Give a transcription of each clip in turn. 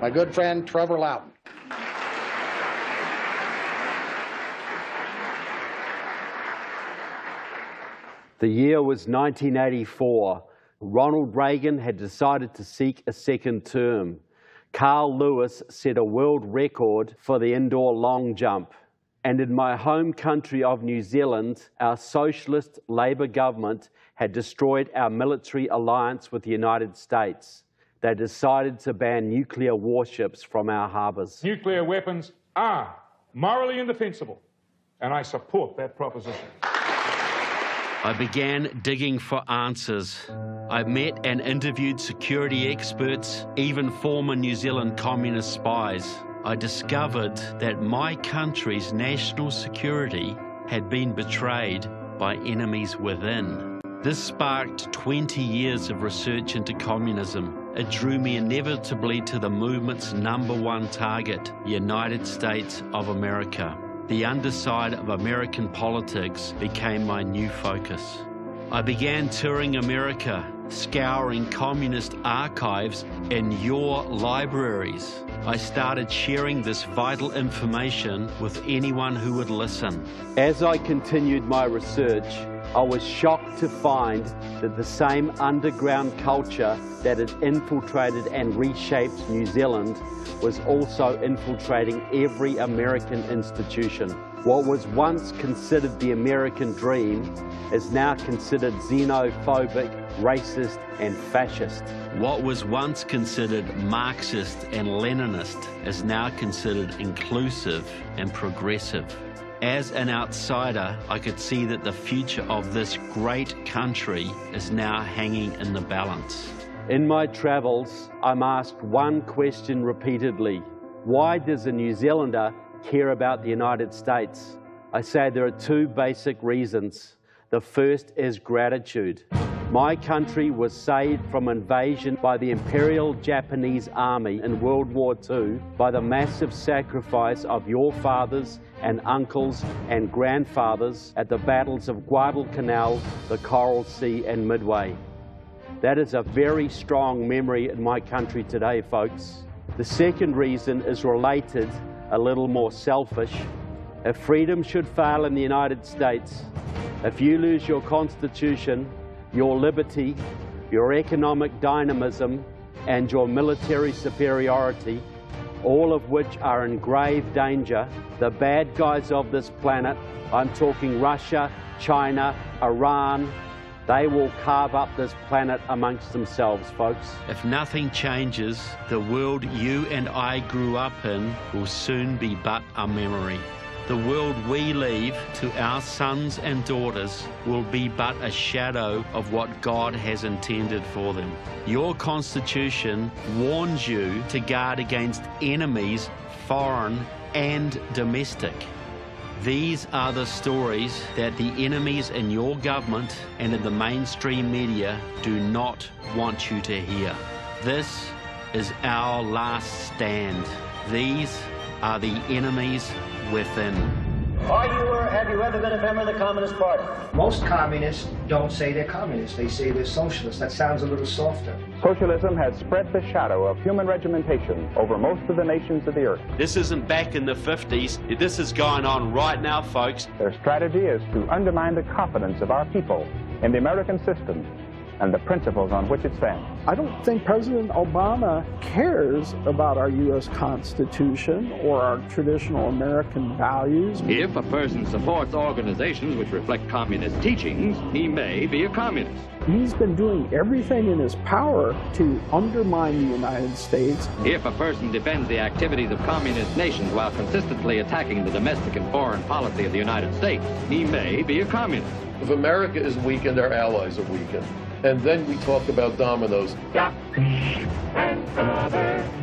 my good friend Trevor Loudon. The year was 1984. Ronald Reagan had decided to seek a second term. Carl Lewis set a world record for the indoor long jump. And in my home country of New Zealand, our socialist Labour government had destroyed our military alliance with the United States. They decided to ban nuclear warships from our harbours. Nuclear weapons are morally indefensible, and I support that proposition. I began digging for answers. I met and interviewed security experts, even former New Zealand communist spies. I discovered that my country's national security had been betrayed by enemies within. This sparked 20 years of research into communism. It drew me inevitably to the movement's #1 target, the United States of America. The underside of American politics became my new focus. I began touring America, scouring communist archives in your libraries. I started sharing this vital information with anyone who would listen. As I continued my research, I was shocked to find that the same underground culture that had infiltrated and reshaped New Zealand was also infiltrating every American institution. What was once considered the American dream is now considered xenophobic, racist, and fascist. What was once considered Marxist and Leninist is now considered inclusive and progressive. As an outsider, I could see that the future of this great country is now hanging in the balance. In my travels, I'm asked one question repeatedly: why does a New Zealander care about the United States? I say there are two basic reasons. The first is gratitude. My country was saved from invasion by the Imperial Japanese Army in World War II by the massive sacrifice of your fathers and uncles and grandfathers at the battles of Guadalcanal, the Coral Sea, and Midway. That is a very strong memory in my country today, folks. The second reason is related, a little more selfish. If freedom should fail in the United States, if you lose your Constitution, your liberty, your economic dynamism, and your military superiority, all of which are in grave danger, the bad guys of this planet, I'm talking Russia, China, Iran, they will carve up this planet amongst themselves, folks. If nothing changes, the world you and I grew up in will soon be but a memory. The world we leave to our sons and daughters will be but a shadow of what God has intended for them. Your Constitution warns you to guard against enemies, foreign and domestic. These are the stories that the enemies in your government and in the mainstream media do not want you to hear. This is our last stand. These are the enemies within. Are you or have you ever been a member of the Communist Party? Most communists don't say they're communists, they say they're socialists. That sounds a little softer. Socialism has spread the shadow of human regimentation over most of the nations of the earth. This isn't back in the 50s. This is going on right now, folks. Their strategy is to undermine the confidence of our people in the American system and the principles on which it stands. I don't think President Obama cares about our U.S. Constitution or our traditional American values. If a person supports organizations which reflect communist teachings, he may be a communist. He's been doing everything in his power to undermine the United States. If a person defends the activities of communist nations while consistently attacking the domestic and foreign policy of the United States, he may be a communist. If America is weakened, our allies are weakened. And then we talk about dominoes.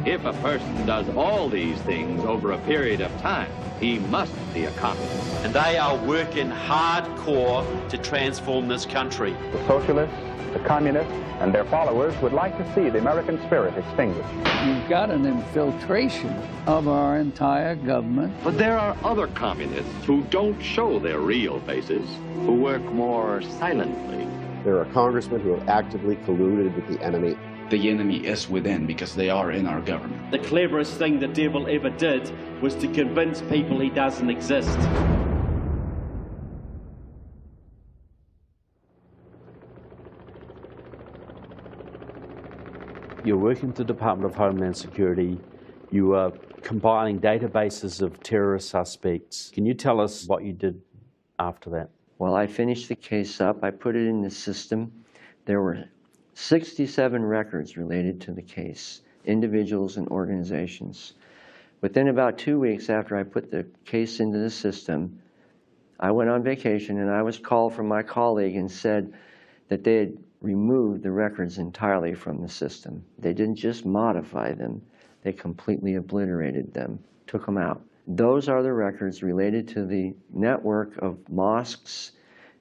If a person does all these things over a period of time, he must be a communist. And they are working hardcore to transform this country. The socialists, the communists, and their followers would like to see the American spirit extinguished. You've got an infiltration of our entire government. But there are other communists who don't show their real faces, who work more silently. There are congressmen who have actively colluded with the enemy. the enemy is within, because they are in our government. The cleverest thing the devil ever did was to convince people he doesn't exist. You're working at the Department of Homeland Security. You are compiling databases of terrorist suspects. Can you tell us what you did after that? Well, I finished the case up. I put it in the system. There were 67 records related to the case, individuals and organizations. Within about 2 weeks after I put the case into the system, I went on vacation and I was called from my colleague and said that they had removed the records entirely from the system. They didn't just modify them, they completely obliterated them, took them out. Those are the records related to the network of mosques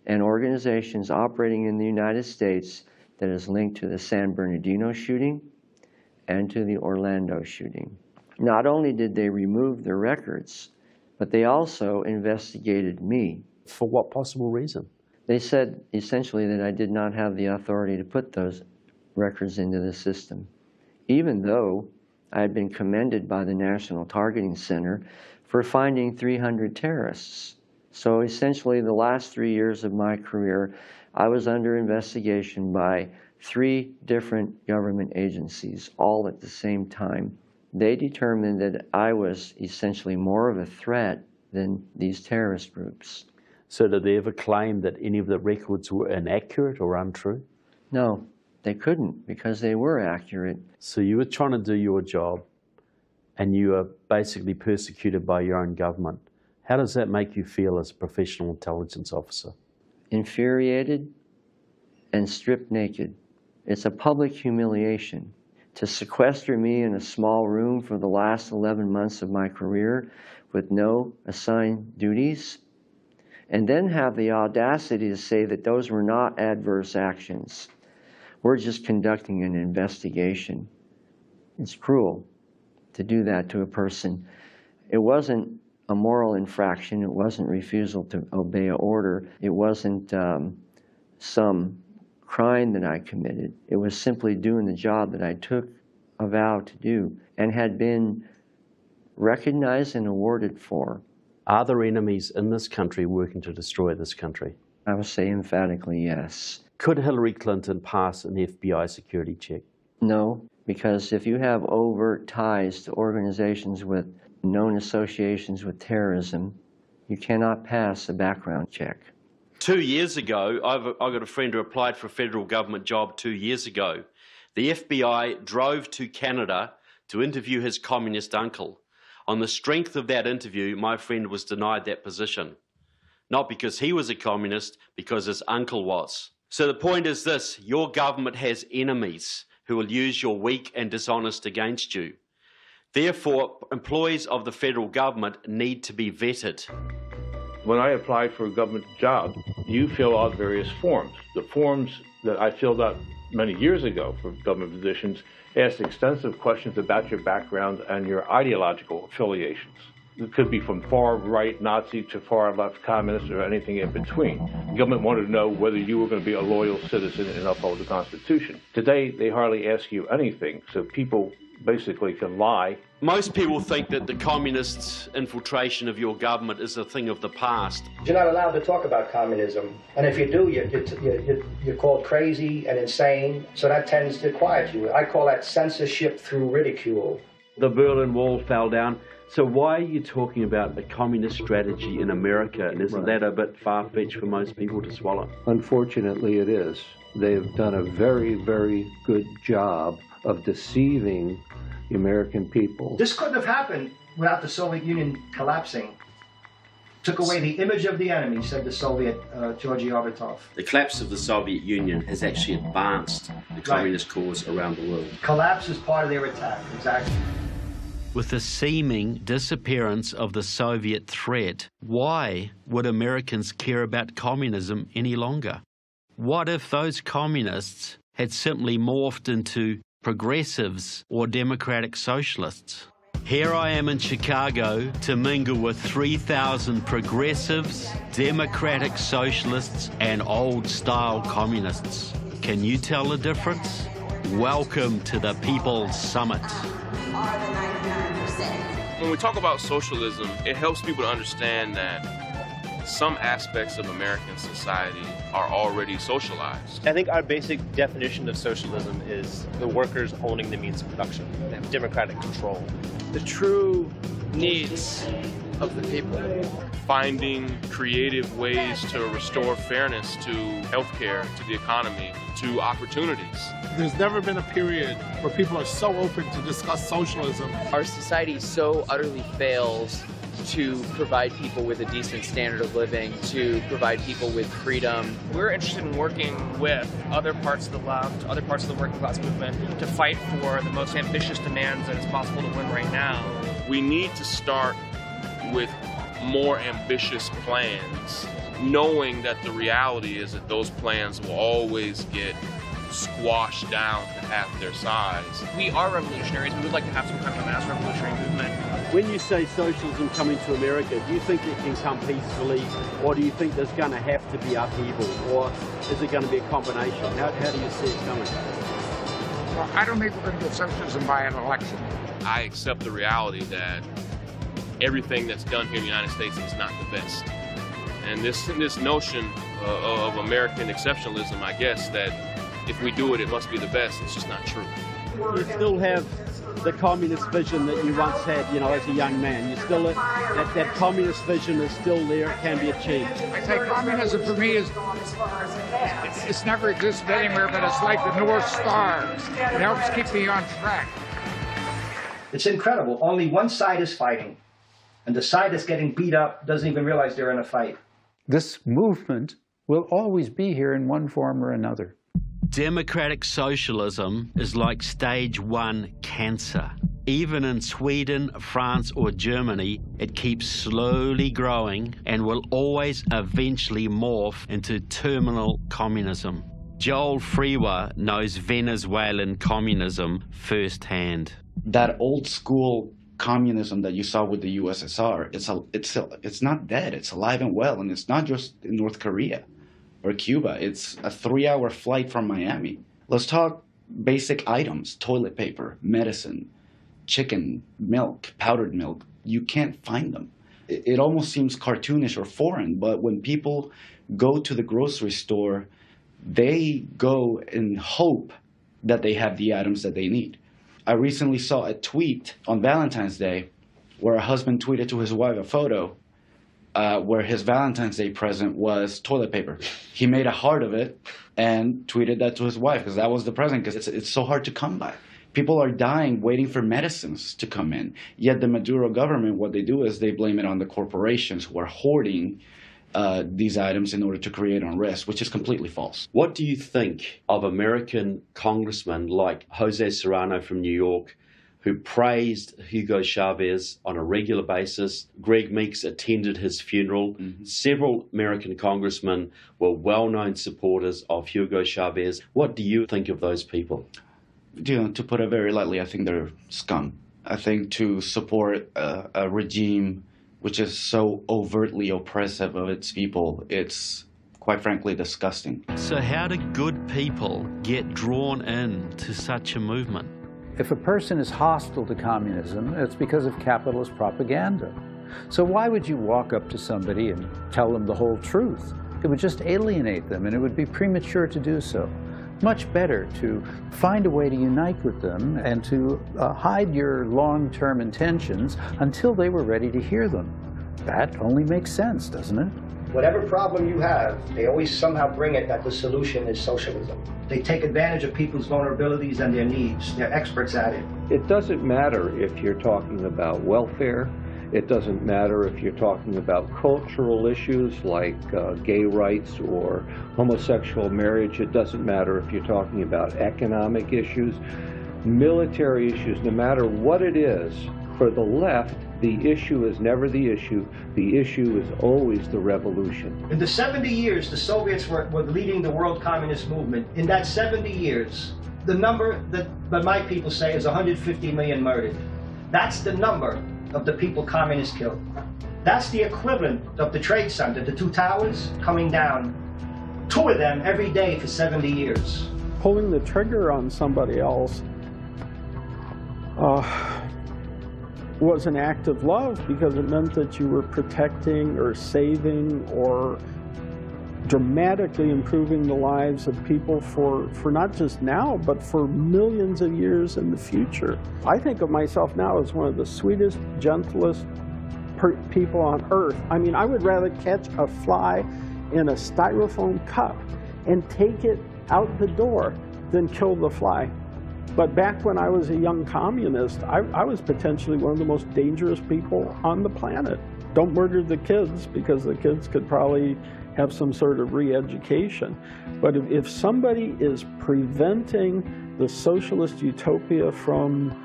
and organizations operating in the United States that is linked to the San Bernardino shooting and to the Orlando shooting. Not only did they remove the records, but they also investigated me. For what possible reason? They said essentially that I did not have the authority to put those records into the system, even though I had been commended by the National Targeting Center for finding 300 terrorists. So essentially the last 3 years of my career, I was under investigation by 3 different government agencies, all at the same time. They determined that I was essentially more of a threat than these terrorist groups. So did they ever claim that any of the records were inaccurate or untrue? No, they couldn't, because they were accurate. So you were trying to do your job and you were basically persecuted by your own government. How does that make you feel as a professional intelligence officer? Infuriated and stripped naked. It's a public humiliation. To sequester me in a small room for the last 11 months of my career with no assigned duties, and then have the audacity to say that those were not adverse actions. We're just conducting an investigation. It's cruel to do that to a person. It wasn't a moral infraction. It wasn't refusal to obey an order. It wasn't some crime that I committed. It was simply doing the job that I took a vow to do and had been recognized and awarded for. Are there enemies in this country working to destroy this country? I would say emphatically yes. Could Hillary Clinton pass an FBI security check? No, because if you have overt ties to organizations with known associations with terrorism, you cannot pass a background check. 2 years ago, I've got a friend who applied for a federal government job 2 years ago. The FBI drove to Canada to interview his communist uncle. On the strength of that interview, my friend was denied that position. Not because he was a communist, because his uncle was. So the point is this: your government has enemies who will use your weak and dishonest against you. Therefore, employees of the federal government need to be vetted. When I applied for a government job, you fill out various forms. The forms that I filled out many years ago for government positions asked extensive questions about your background and your ideological affiliations. It could be from far right Nazi to far left communist or anything in between. The government wanted to know whether you were going to be a loyal citizen and uphold the Constitution. Today, they hardly ask you anything, so people basically can lie. Most people think that the communists' infiltration of your government is a thing of the past. You're not allowed to talk about communism, and if you do, you're called crazy and insane, so that tends to quiet you. I call that censorship through ridicule. The Berlin Wall fell down. So why are you talking about a communist strategy in America? And isn't that a bit far-fetched for most people to swallow? Unfortunately, it is. They've done a very, very good job of deceiving the American people. This couldn't have happened without the Soviet Union collapsing. Took away the image of the enemy, said the Soviet Georgy Orbitov. The collapse of the Soviet Union has actually advanced the communist cause around the world. Collapse is part of their attack, exactly. With the seeming disappearance of the Soviet threat, why would Americans care about communism any longer? What if those communists had simply morphed into progressives or democratic socialists? Here I am in Chicago to mingle with 3,000 progressives, democratic socialists, and old-style communists. Can you tell the difference? Welcome to the People's Summit. When we talk about socialism, it helps people to understand that some aspects of American society are already socialized. I think our basic definition of socialism is the workers owning the means of production. They have democratic control. The true needs of the people. Finding creative ways to restore fairness to healthcare, to the economy, to opportunities. There's never been a period where people are so open to discuss socialism. Our society so utterly fails to provide people with a decent standard of living, to provide people with freedom. We're interested in working with other parts of the left, other parts of the working class movement to fight for the most ambitious demands that is possible to win right now. We need to start with more ambitious plans, knowing that the reality is that those plans will always get squashed down to half their size. We are revolutionaries. We would like to have some kind of a mass revolutionary movement. When you say socialism coming to America, do you think it can come peacefully, or do you think there's going to have to be upheaval, or is it going to be a combination? How do you see it coming? Well, I don't think we're going to get socialism by an election. I accept the reality that everything that's done here in the United States is not the best. And this notion of American exceptionalism, I guess, that if we do it, it must be the best, it's just not true. You still have the communist vision that you once had, you know, as a young man. You still, that communist vision is still there, it can be achieved. I say communism for me is, it's never existed anywhere, but it's like the North Star. It helps keep me on track. It's incredible. Only one side is fighting, and the side that's getting beat up doesn't even realize they're in a fight. This movement will always be here in one form or another. Democratic socialism is like stage 1 cancer. Even in Sweden, France, or Germany, it keeps slowly growing and will always eventually morph into terminal communism. Joel Frewa knows Venezuelan communism firsthand. That old school communism that you saw with the USSR, it's not dead, it's alive and well, and it's not just in North Korea or Cuba. It's a 3-hour flight from Miami. Let's talk basic items: toilet paper, medicine, chicken, milk, powdered milk. You can't find them. It almost seems cartoonish or foreign, but when people go to the grocery store, they go in hope that they have the items that they need. I recently saw a tweet on Valentine's Day where a husband tweeted to his wife a photo where his Valentine's Day present was toilet paper. He made a heart of it and tweeted that to his wife because that was the present, because it's so hard to come by. People are dying waiting for medicines to come in. Yet the Maduro government, what they do is they blame it on the corporations who are hoarding these items in order to create unrest, which is completely false. What do you think of American congressmen like Jose Serrano from New York, who praised Hugo Chavez on a regular basis? Greg Meeks attended his funeral. Several American congressmen were well-known supporters of Hugo Chavez. What do you think of those people? You know, to put it very lightly, I think they're scum. I think to support a regime which is so overtly oppressive of its people, it's quite frankly disgusting. So how do good people get drawn into such a movement? If a person is hostile to communism, it's because of capitalist propaganda. So why would you walk up to somebody and tell them the whole truth? It would just alienate them, and it would be premature to do so. Much better to find a way to unite with them and to hide your long-term intentions until they were ready to hear them. That only makes sense, doesn't it? Whatever problem you have, they always somehow bring it that the solution is socialism. They take advantage of people's vulnerabilities and their needs. They're experts at it. It doesn't matter if you're talking about welfare. It doesn't matter if you're talking about cultural issues like gay rights or homosexual marriage. It doesn't matter if you're talking about economic issues, military issues. No matter what it is, for the left, the issue is never the issue. The issue is always the revolution. In the 70 years the Soviets were leading the world communist movement, in that 70 years, the number that my people say is 150 million murdered. That's the number of the people communists killed. That's the equivalent of the Trade Center, the two towers coming down, 2 of them every day for 70 years. pulling the trigger on somebody else was an act of love, because it meant that you were protecting or saving or dramatically improving the lives of people for not just now, but for millions of years in the future. I think of myself now as one of the sweetest, gentlest people on earth. I mean, I would rather catch a fly in a styrofoam cup and take it out the door than kill the fly. But back when I was a young communist, I was potentially one of the most dangerous people on the planet. Don't murder the kids, because the kids could probably have some sort of re-education. But if somebody is preventing the socialist utopia from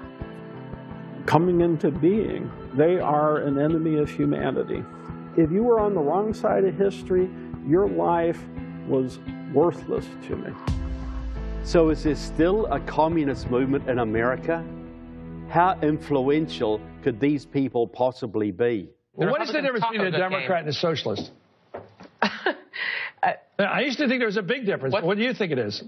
coming into being, they are an enemy of humanity. If you were on the wrong side of history, your life was worthless to me. So is there still a communist movement in America? How influential could these people possibly be? Well, what is the difference between a Democrat and a socialist? I used to think there was a big difference. What do you think it is?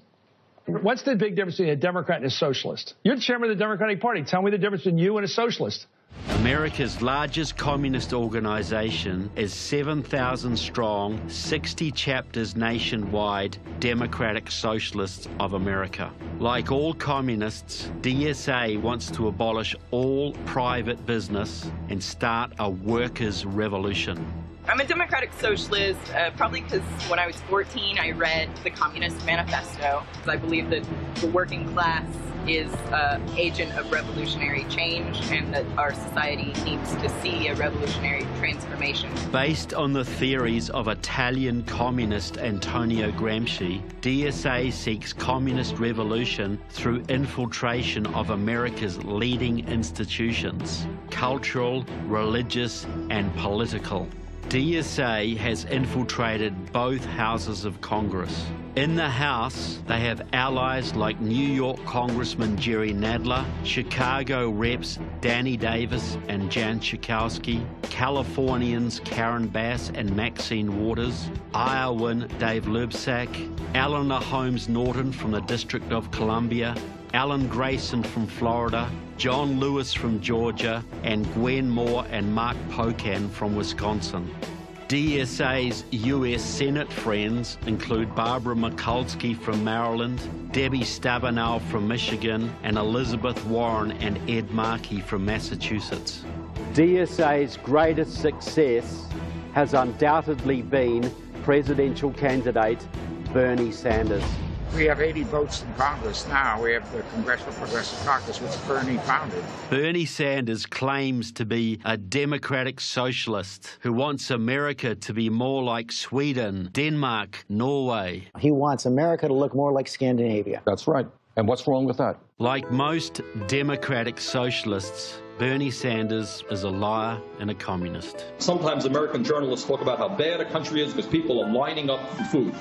What's the big difference between a Democrat and a socialist? You're the chairman of the Democratic Party. Tell me the difference between you and a socialist. America's largest communist organization is 7,000 strong, 60 chapters nationwide, Democratic Socialists of America. Like all communists, DSA wants to abolish all private business and start a workers' revolution. I'm a Democratic Socialist, probably because when I was 14, I read the Communist Manifesto. I believe that the working class is an agent of revolutionary change, and that our society needs to see a revolutionary transformation. Based on the theories of Italian communist Antonio Gramsci, DSA seeks communist revolution through infiltration of America's leading institutions, cultural, religious, and political. DSA has infiltrated both houses of Congress. In the House, they have allies like New York Congressman Jerry Nadler, Chicago Reps Danny Davis and Jan Schakowsky, Californians Karen Bass and Maxine Waters, Iowan Dave Loebsack, Eleanor Holmes Norton from the District of Columbia, Alan Grayson from Florida, John Lewis from Georgia, and Gwen Moore and Mark Pocan from Wisconsin. DSA's U.S. Senate friends include Barbara Mikulski from Maryland, Debbie Stabenow from Michigan, and Elizabeth Warren and Ed Markey from Massachusetts. DSA's greatest success has undoubtedly been presidential candidate Bernie Sanders. We have 80 votes in Congress now. We have the Congressional Progressive Caucus, which Bernie founded. Bernie Sanders claims to be a democratic socialist who wants America to be more like Sweden, Denmark, Norway. He wants America to look more like Scandinavia. That's right. And what's wrong with that? Like most democratic socialists, Bernie Sanders is a liar and a communist. Sometimes American journalists talk about how bad a country is because people are lining up for food.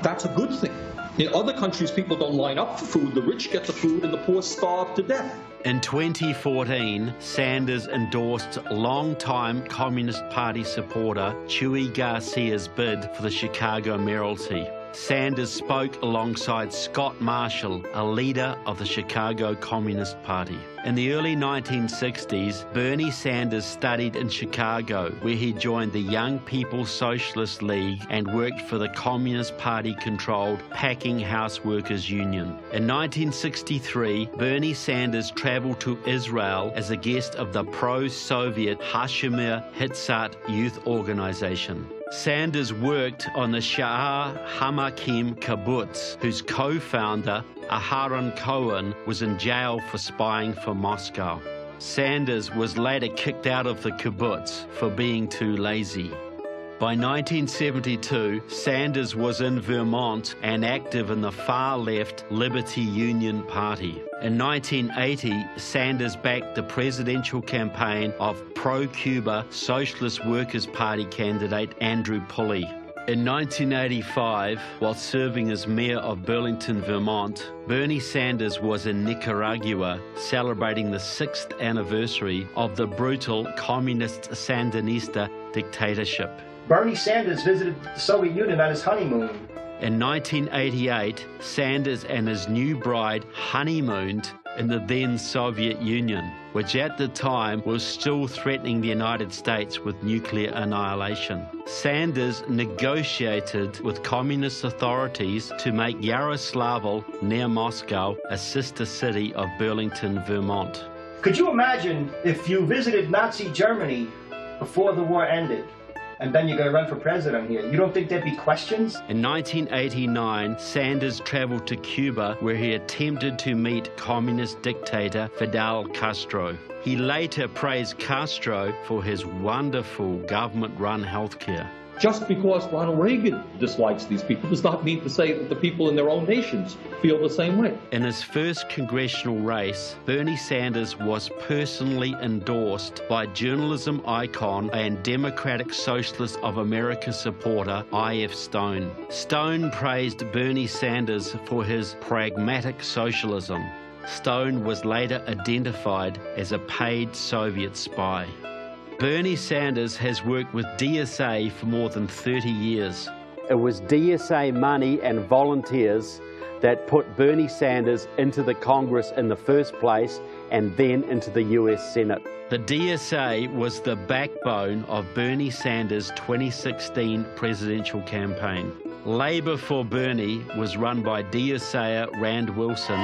That's a good thing. In other countries, people don't line up for food. The rich get the food and the poor starve to death. In 2014, Sanders endorsed longtime Communist Party supporter Chuy Garcia's bid for the Chicago mayoralty. Sanders spoke alongside Scott Marshall, a leader of the Chicago Communist Party. In the early 1960s, Bernie Sanders studied in Chicago, where he joined the Young People's Socialist League and worked for the Communist Party-controlled Packing House Workers Union. In 1963, Bernie Sanders traveled to Israel as a guest of the pro-Soviet Hashemir Hitzat Youth Organization. Sanders worked on the Sha'ar Hamakim kibbutz, whose co-founder, Aharon Cohen, was in jail for spying for Moscow. Sanders was later kicked out of the kibbutz for being too lazy. By 1972, Sanders was in Vermont and active in the far-left Liberty Union Party. In 1980, Sanders backed the presidential campaign of pro-Cuba Socialist Workers' Party candidate Andrew Pulley. In 1985, while serving as mayor of Burlington, Vermont, Bernie Sanders was in Nicaragua celebrating the 6th anniversary of the brutal communist Sandinista dictatorship. Bernie Sanders visited the Soviet Union on his honeymoon. In 1988, Sanders and his new bride honeymooned in the then Soviet Union, which at the time was still threatening the United States with nuclear annihilation. Sanders negotiated with communist authorities to make Yaroslavl, near Moscow, a sister city of Burlington, Vermont. Could you imagine if you visited Nazi Germany before the war ended, and then you're going to run for president here? You don't think there'd be questions? In 1989, Sanders traveled to Cuba, where he attempted to meet communist dictator Fidel Castro. He later praised Castro for his wonderful government-run healthcare. Just because Ronald Reagan dislikes these people does not mean to say that the people in their own nations feel the same way. In his first congressional race, Bernie Sanders was personally endorsed by journalism icon and Democratic Socialists of America supporter I.F. Stone. Stone praised Bernie Sanders for his pragmatic socialism. Stone was later identified as a paid Soviet spy. Bernie Sanders has worked with DSA for more than 30 years. It was DSA money and volunteers that put Bernie Sanders into the Congress in the first place and then into the US Senate. The DSA was the backbone of Bernie Sanders' 2016 presidential campaign. Labor for Bernie was run by DSAer Rand Wilson,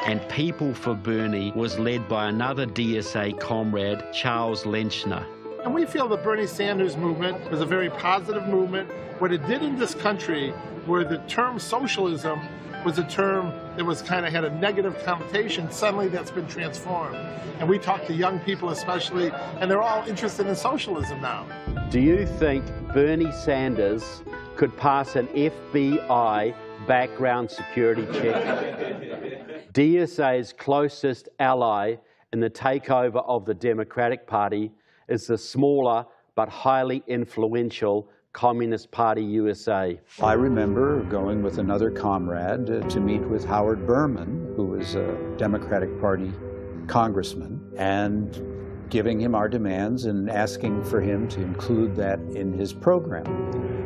and People for Bernie was led by another DSA comrade, Charles Lenchner. And we feel the Bernie Sanders movement was a very positive movement. What it did in this country, where the term socialism was a term that was kind of had a negative connotation, suddenly that's been transformed. And we talk to young people especially, and they're all interested in socialism now. Do you think Bernie Sanders could pass an FBI background security check? DSA's closest ally in the takeover of the Democratic Party is the smaller but highly influential Communist Party USA. I remember going with another comrade to meet with Howard Berman, who was a Democratic Party congressman, and giving him our demands and asking for him to include that in his program,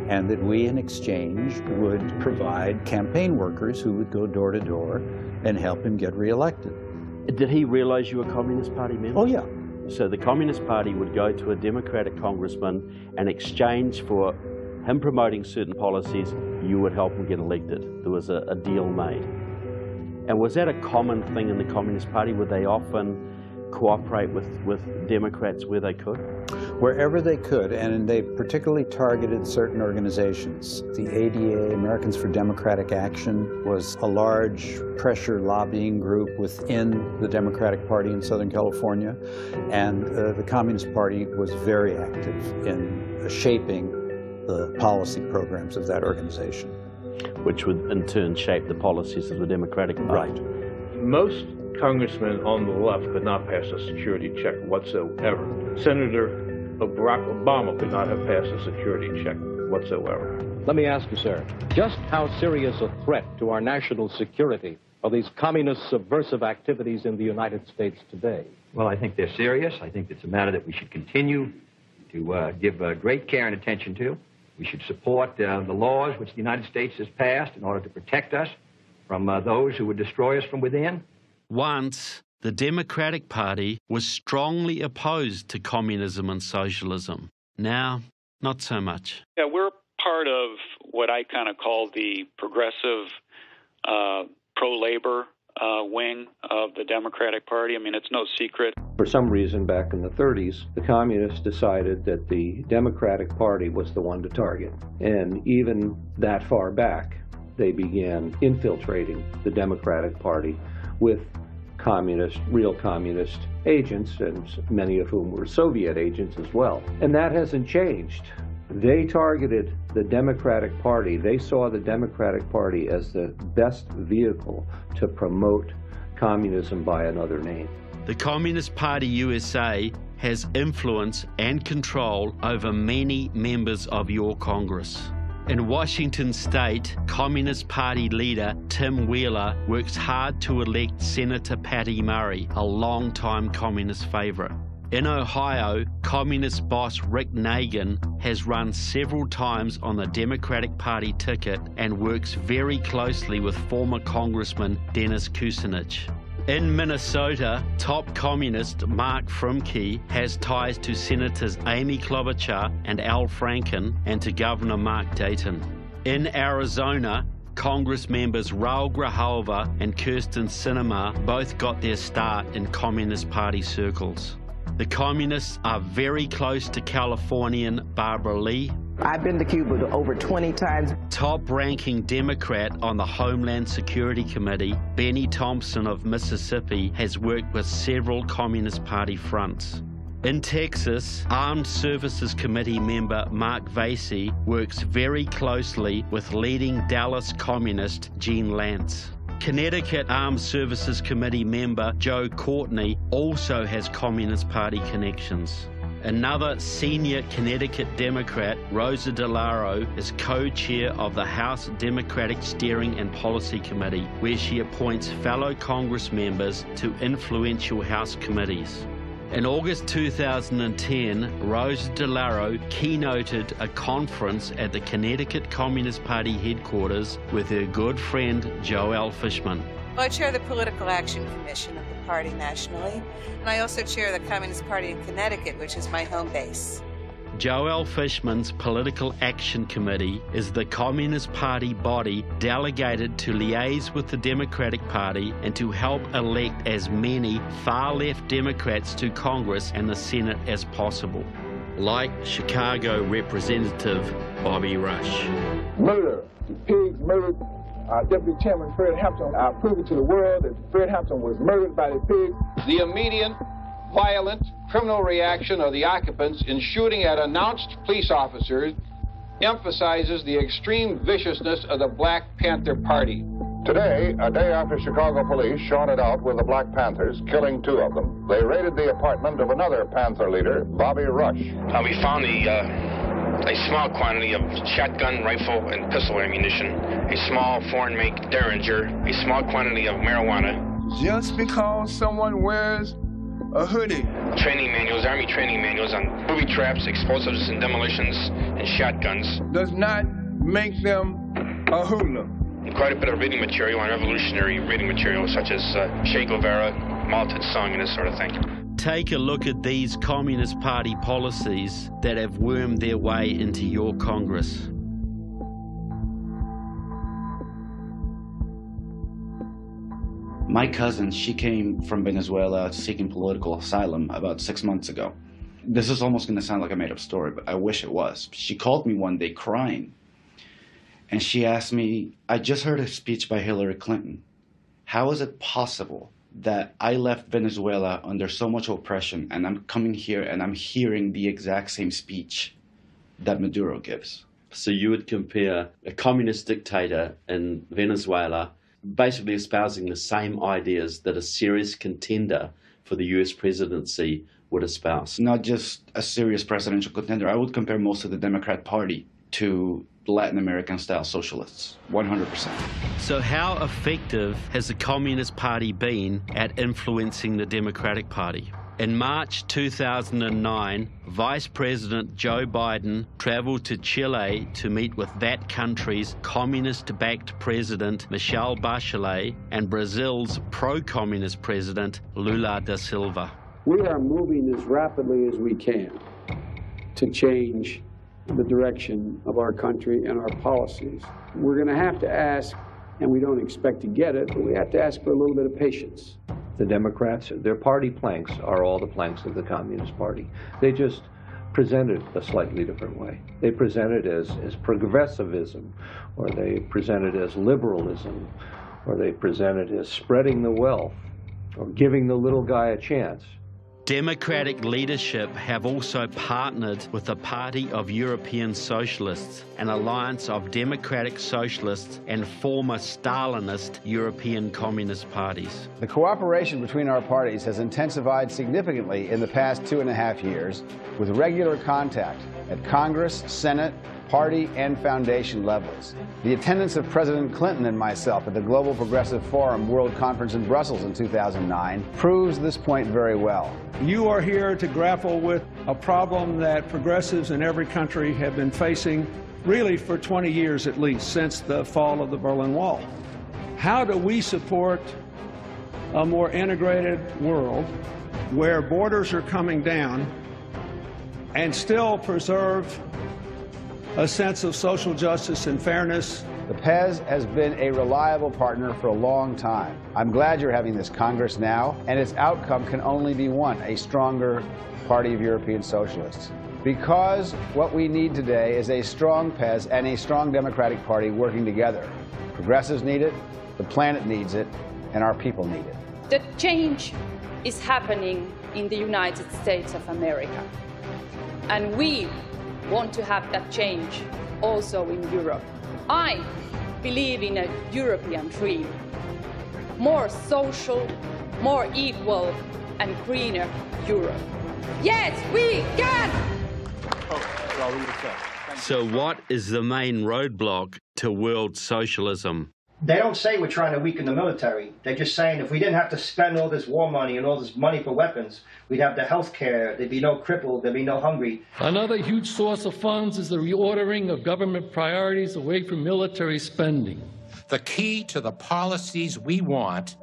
and that we in exchange would provide campaign workers who would go door to door and help him get reelected. Did he realize you were a Communist Party member? Oh, yeah. So the Communist Party would go to a Democratic congressman and exchange for him promoting certain policies, you would help him get elected. There was a deal made. And was that a common thing in the Communist Party? Would they often cooperate with Democrats where they could? Wherever they could, and they particularly targeted certain organizations. The ADA, Americans for Democratic Action, was a large pressure lobbying group within the Democratic Party in Southern California, and the Communist Party was very active in shaping the policy programs of that organization. Which would in turn shape the policies of the Democratic Party. Right. Most congressmen on the left could not pass a security check whatsoever. Senator Barack Obama could not have passed a security check whatsoever. Let me ask you, sir, just how serious a threat to our national security are these communist subversive activities in the United States today? Well, I think they're serious. I think it's a matter that we should continue to give great care and attention to. We should support the laws which the United States has passed in order to protect us from those who would destroy us from within. Once, the Democratic Party was strongly opposed to communism and socialism. Now, not so much. Yeah, we're part of what I kind of call the progressive pro-labor wing of the Democratic Party. I mean, it's no secret. For some reason, back in the 30s, the communists decided that the Democratic Party was the one to target. And even that far back, they began infiltrating the Democratic Party with real communist agents, and many of whom were Soviet agents as well. And that hasn't changed. They targeted the Democratic Party. They saw the Democratic Party as the best vehicle to promote communism by another name. The Communist Party USA has influence and control over many members of your Congress. In Washington State, Communist Party leader Tim Wheeler works hard to elect Senator Patty Murray, a longtime communist favorite. In Ohio, Communist boss Rick Nagin has run several times on the Democratic Party ticket and works very closely with former Congressman Dennis Kucinich. In Minnesota, top communist Mark Frumke has ties to Senators Amy Klobuchar and Al Franken and to Governor Mark Dayton. In Arizona, Congress members Raul Grijalva and Kirsten Sinema both got their start in Communist Party circles. The Communists are very close to Californian Barbara Lee. I've been to Cuba over 20 times. Top-ranking Democrat on the Homeland Security Committee, Benny Thompson of Mississippi, has worked with several Communist Party fronts. In Texas, Armed Services Committee member Mark Vasey works very closely with leading Dallas communist Gene Lantz. Connecticut Armed Services Committee member Joe Courtney also has Communist Party connections. Another senior Connecticut Democrat, Rosa DeLauro, is co-chair of the House Democratic Steering and Policy Committee, where she appoints fellow Congress members to influential House committees. In August 2010, Rosa DeLauro keynoted a conference at the Connecticut Communist Party headquarters with her good friend Joelle Fishman. Well, I chair the Political Action Commission of the party nationally, and I also chair the Communist Party in Connecticut, which is my home base. Joelle Fishman's Political Action Committee is the Communist Party body delegated to liaise with the Democratic Party and to help elect as many far-left Democrats to Congress and the Senate as possible, like Chicago Representative Bobby Rush. Murder. The pigs murdered Deputy Chairman Fred Hampton. I prove it to the world that Fred Hampton was murdered by the pigs. The immediate, violent, criminal reaction of the occupants in shooting at announced police officers emphasizes the extreme viciousness of the Black Panther Party. Today, a day after Chicago police shot it out with the Black Panthers, killing 2 of them, they raided the apartment of another Panther leader, Bobby Rush. We found a small quantity of shotgun, rifle, and pistol ammunition, a small foreign-make Derringer, a small quantity of marijuana. Just because someone wears a hoodie. Training manuals, Army training manuals on booby traps, explosives and demolitions, and shotguns. Does not make them a hoodlum. Quite a bit of reading material on revolutionary reading material, such as Che Guevara, Mao Tse-tung, and this sort of thing. Take a look at these Communist Party policies that have wormed their way into your Congress. My cousin, she came from Venezuela seeking political asylum about 6 months ago. This is almost going to sound like a made-up story, but I wish it was. She called me one day crying, and she asked me, I just heard a speech by Hillary Clinton. How is it possible that I left Venezuela under so much oppression, and I'm coming here and I'm hearing the exact same speech that Maduro gives? So you would compare a communist dictator in Venezuela basically espousing the same ideas that a serious contender for the US presidency would espouse. Not just a serious presidential contender. I would compare most of the Democrat Party to Latin American-style socialists, 100%. So how effective has the Communist Party been at influencing the Democratic Party? In March 2009, Vice President Joe Biden traveled to Chile to meet with that country's communist-backed president, Michelle Bachelet, and Brazil's pro-communist president, Lula da Silva. We are moving as rapidly as we can to change the direction of our country and our policies. We're going to have to ask, and we don't expect to get it, but we have to ask for a little bit of patience. The Democrats, their party planks are all the planks of the Communist Party. They just present it a slightly different way. They present it as progressivism, or they present it as liberalism, or they present it as spreading the wealth, or giving the little guy a chance. Democratic leadership have also partnered with the Party of European Socialists, an alliance of democratic socialists and former Stalinist European communist parties. The cooperation between our parties has intensified significantly in the past 2.5 years, with regular contact at Congress, Senate, party and foundation levels. The attendance of President Clinton and myself at the Global Progressive Forum World Conference in Brussels in 2009 proves this point very well. You are here to grapple with a problem that progressives in every country have been facing really for 20 years at least, since the fall of the Berlin Wall. How do we support a more integrated world where borders are coming down and still preserve a sense of social justice and fairness? The PEZ has been a reliable partner for a long time. I'm glad you're having this Congress now, and its outcome can only be one: a stronger Party of European Socialists. Because what we need today is a strong PEZ and a strong Democratic Party working together. Progressives need it, the planet needs it, and our people need it. The change is happening in the United States of America. And we want to have that change also in Europe. I believe in a European dream. More social, more equal, and greener Europe. Yes, we can! So what is the main roadblock to world socialism? They don't say we're trying to weaken the military. They're just saying if we didn't have to spend all this war money and all this money for weapons, we'd have the health care, there'd be no crippled, there'd be no hungry. Another huge source of funds is the reordering of government priorities away from military spending. The key to the policies we want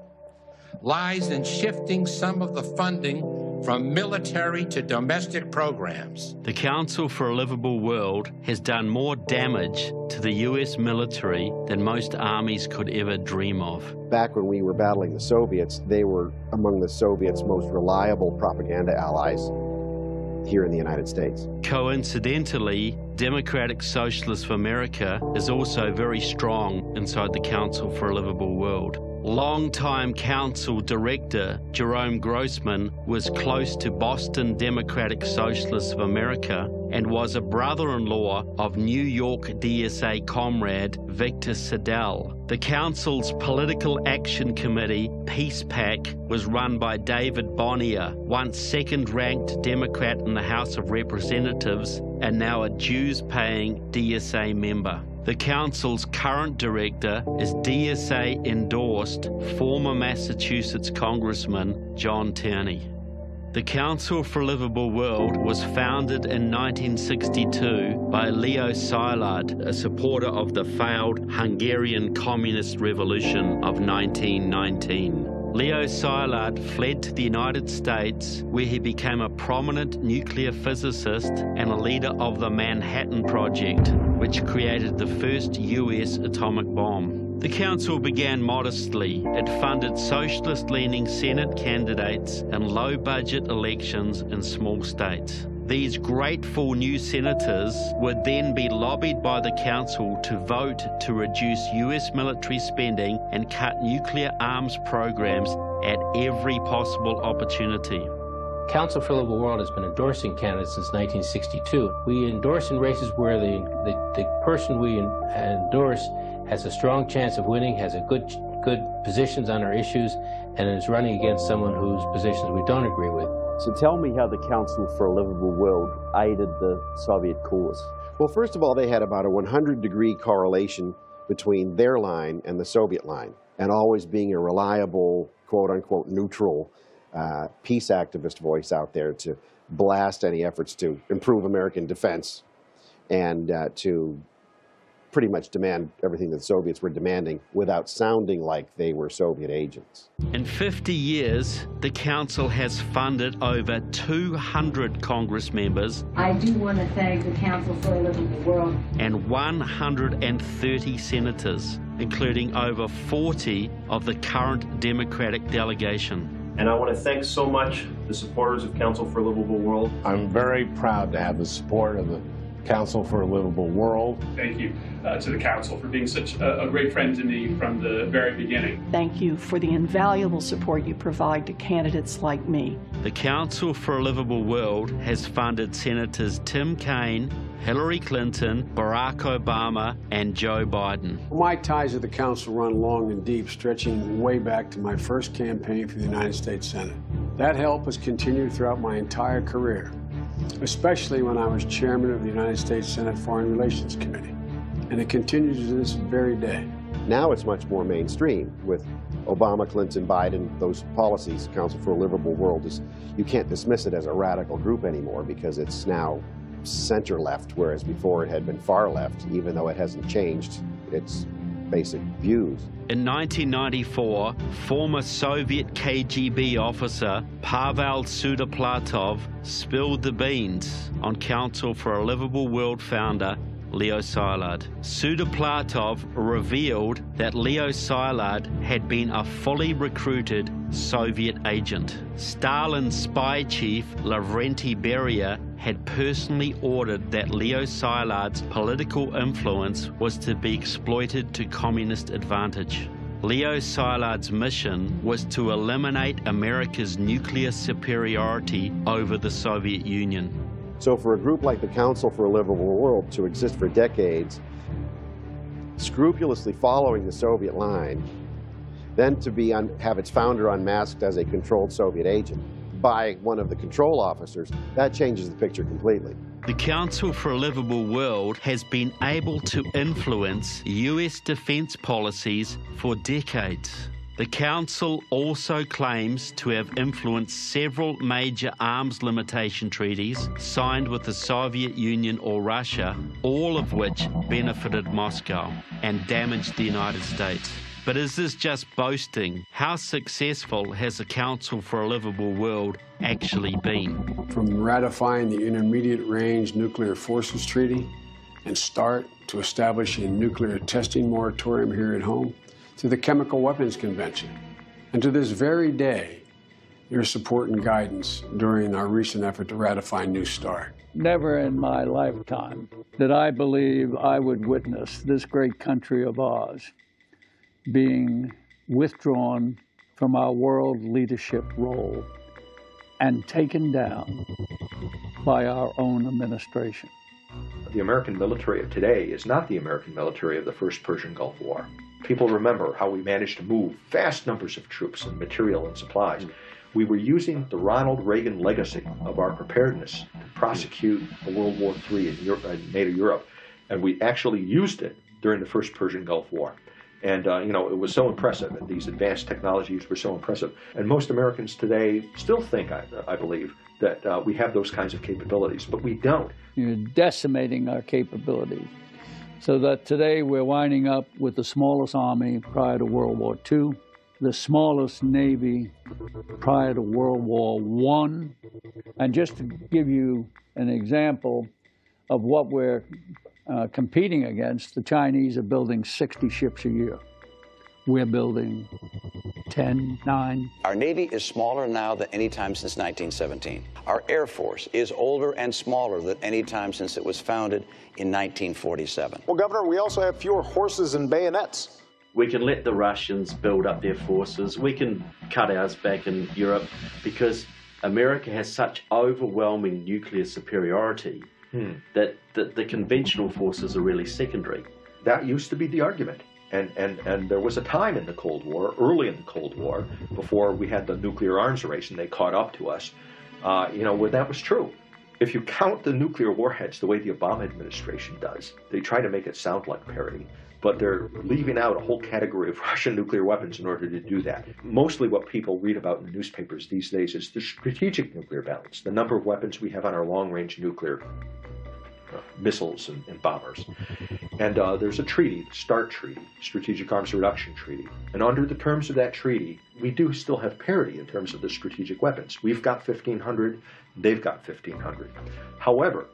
lies in shifting some of the funding from military to domestic programs. The Council for a Livable World has done more damage to the US military than most armies could ever dream of. Back when we were battling the Soviets, they were among the Soviets' most reliable propaganda allies here in the United States. Coincidentally, Democratic Socialists of America is also very strong inside the Council for a Livable World. Longtime Council Director Jerome Grossman was close to Boston Democratic Socialists of America and was a brother-in-law of New York DSA comrade Victor Siddell. The Council's Political Action Committee, Peace PAC, was run by David Bonnier, once second-ranked Democrat in the House of Representatives and now a dues-paying DSA member. The Council's current director is DSA-endorsed former Massachusetts Congressman John Tierney. The Council for a Livable World was founded in 1962 by Leo Szilard, a supporter of the failed Hungarian Communist Revolution of 1919. Leo Szilard fled to the United States, where he became a prominent nuclear physicist and a leader of the Manhattan Project, which created the first US atomic bomb. The council began modestly. It funded socialist-leaning Senate candidates in low-budget elections in small states. These grateful new senators would then be lobbied by the council to vote to reduce US military spending and cut nuclear arms programs at every possible opportunity. Council for a Livable World has been endorsing candidates since 1962. We endorse in races where the person we endorse has a strong chance of winning, has a good positions on our issues, and is running against someone whose positions we don't agree with. So tell me how the Council for a Livable World aided the Soviet cause. Well, first of all, they had about a 100-degree correlation between their line and the Soviet line, and always being a reliable, quote-unquote, neutral peace activist voice out there to blast any efforts to improve American defense and to pretty much demand everything that the Soviets were demanding without sounding like they were Soviet agents. In 50 years, the council has funded over 200 Congress members. I do want to thank the Council for a Livable World. And 130 senators, including over 40 of the current Democratic delegation. And I want to thank so much the supporters of Council for a Livable World. I'm very proud to have the support of the Council for a Livable World. Thank you to the Council for being such a great friend to me from the very beginning. Thank you for the invaluable support you provide to candidates like me. The Council for a Livable World has funded Senators Tim Kaine, Hillary Clinton, Barack Obama, and Joe Biden. My ties to the Council run long and deep, stretching way back to my first campaign for the United States Senate. That help has continued throughout my entire career. especially when I was chairman of the United States Senate Foreign Relations Committee. And it continues to this very day. Now it's much more mainstream with Obama, Clinton, Biden, those policies. Council for a Livable World is, you can't dismiss it as a radical group anymore because it's now center left, whereas before it had been far left, even though it hasn't changed its basic views. In 1994, former Soviet KGB officer Pavel Sudoplatov spilled the beans on Council for a Livable World founder Leo Szilard. Sudoplatov revealed that Leo Szilard had been a fully recruited Soviet agent. Stalin's spy chief Lavrenti Beria had personally ordered that Leo Szilard's political influence was to be exploited to communist advantage. Leo Szilard's mission was to eliminate America's nuclear superiority over the Soviet Union. So for a group like the Council for a Livable World to exist for decades, scrupulously following the Soviet line, then to have its founder unmasked as a controlled Soviet agent by one of the control officers, that changes the picture completely. The Council for a Livable World has been able to influence US defense policies for decades. The Council also claims to have influenced several major arms limitation treaties signed with the Soviet Union or Russia, all of which benefited Moscow and damaged the United States. But is this just boasting? How successful has the Council for a Livable World actually been? From ratifying the Intermediate Range Nuclear Forces Treaty and START to establishing a nuclear testing moratorium here at home, to the Chemical Weapons Convention, and to this very day, your support and guidance during our recent effort to ratify New START. Never in my lifetime did I believe I would witness this great country of ours being withdrawn from our world leadership role and taken down by our own administration. The American military of today is not the American military of the first Persian Gulf War. People remember how we managed to move vast numbers of troops and material and supplies. We were using the Ronald Reagan legacy of our preparedness to prosecute a World War III in NATO Europe, and we actually used it during the first Persian Gulf War. And, it was so impressive, and these advanced technologies were so impressive. And most Americans today still think, I believe, that we have those kinds of capabilities, but we don't. You're decimating our capabilities, so that today we're winding up with the smallest army prior to World War II, the smallest Navy prior to World War I. And just to give you an example of what we're competing against, the Chinese are building 60 ships a year. We're building 10, 9. Our Navy is smaller now than any time since 1917. Our Air Force is older and smaller than any time since it was founded in 1947. Well, Governor, we also have fewer horses and bayonets. We can let the Russians build up their forces. We can cut ours back in Europe because America has such overwhelming nuclear superiority that the conventional forces are really secondary. That used to be the argument. And there was a time in the Cold War, early in the Cold War, before we had the nuclear arms race and they caught up to us, where that was true. If you count the nuclear warheads the way the Obama administration does, they try to make it sound like parity, but they're leaving out a whole category of Russian nuclear weapons in order to do that. Mostly what people read about in the newspapers these days is the strategic nuclear balance, the number of weapons we have on our long-range nuclear missiles and bombers. And there's a treaty, the START Treaty, Strategic Arms Reduction Treaty. And under the terms of that treaty, we do still have parity in terms of the strategic weapons. We've got 1,500, they've got 1,500. However,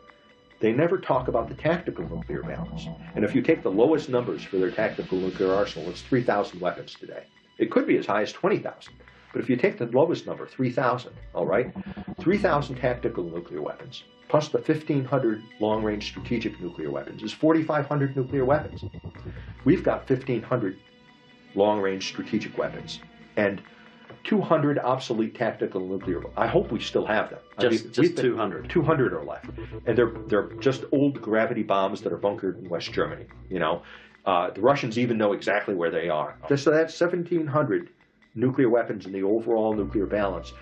they never talk about the tactical nuclear balance. And if you take the lowest numbers for their tactical nuclear arsenal, it's 3,000 weapons today. It could be as high as 20,000. But if you take the lowest number, 3,000, all right, 3,000 tactical nuclear weapons, plus the 1,500 long-range strategic nuclear weapons is 4,500 nuclear weapons. We've got 1,500 long-range strategic weapons and 200 obsolete tactical nuclear. I hope we still have them. Just 200. 200 are left, and they're just old gravity bombs that are bunkered in West Germany. The Russians even know exactly where they are. So that's 1,700 nuclear weapons in the overall nuclear balance.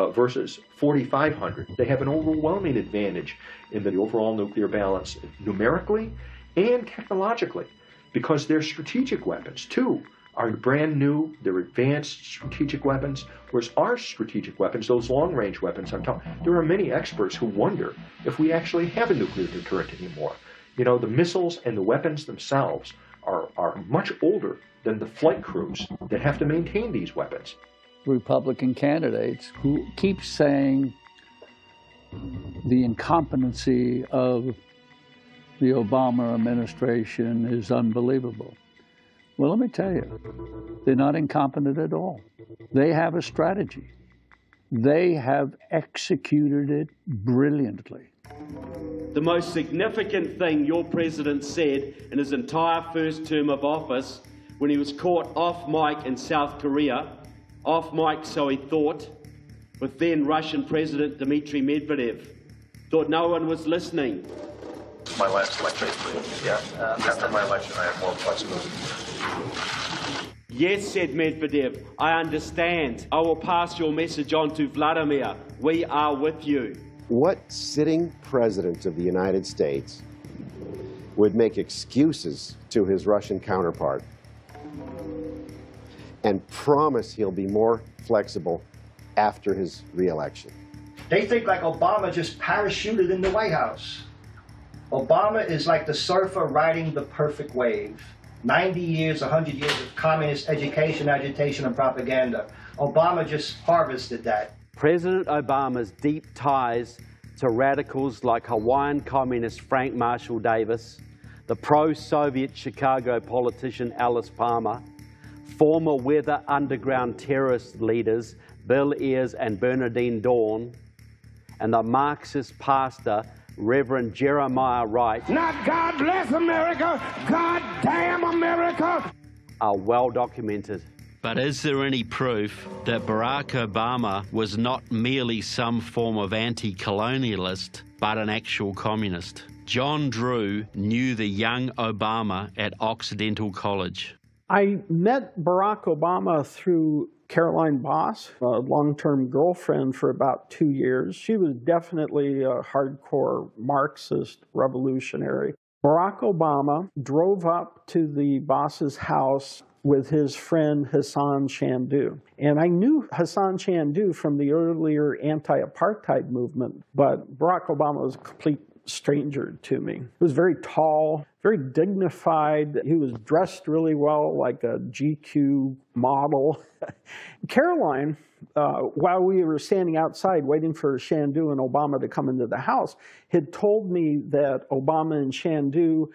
versus 4,500. They have an overwhelming advantage in the overall nuclear balance numerically and technologically, because their strategic weapons, too, are brand new. They're advanced strategic weapons, whereas our strategic weapons, those long-range weapons I'm talking, there are many experts who wonder if we actually have a nuclear deterrent anymore. You know, the missiles and the weapons themselves are much older than the flight crews that have to maintain these weapons. Republican candidates who keep saying the incompetency of the Obama administration is unbelievable. Well, let me tell you, they're not incompetent at all. They have a strategy. They have executed it brilliantly. The most significant thing your president said in his entire first term of office, when he was caught off mic in South Korea, off mic so he thought, with then Russian President Dmitry Medvedev, thought no one was listening. My last election, after my election, I have more flexibility. Yes, said Medvedev, I understand. I will pass your message on to Vladimir. We are with you. What sitting president of the United States would make excuses to his Russian counterpart and promise he'll be more flexible after his re-election? They think like Obama just parachuted in the White House. Obama is like the surfer riding the perfect wave. 90 years, 100 years of communist education, agitation, and propaganda. Obama just harvested that. President Obama's deep ties to radicals like Hawaiian communist Frank Marshall Davis, the pro-Soviet Chicago politician Alice Palmer, former Weather Underground terrorist leaders Bill Ayers and Bernardine Dawn, and the Marxist pastor Reverend Jeremiah Wright, not God bless America, God damn America, are well documented. But is there any proof that Barack Obama was not merely some form of anti-colonialist, but an actual communist? John Drew knew the young Obama at Occidental College. I met Barack Obama through Caroline Boss, a long-term girlfriend for about 2 years. She was definitely a hardcore Marxist revolutionary. Barack Obama drove up to the Boss's house with his friend Hassan Chandu. And I knew Hassan Chandu from the earlier anti-apartheid movement, but Barack Obama was a complete stranger to me. He was very tall, very dignified. He was dressed really well, like a GQ model. Caroline, while we were standing outside waiting for Chandu and Obama to come into the house, had told me that Obama and Chandu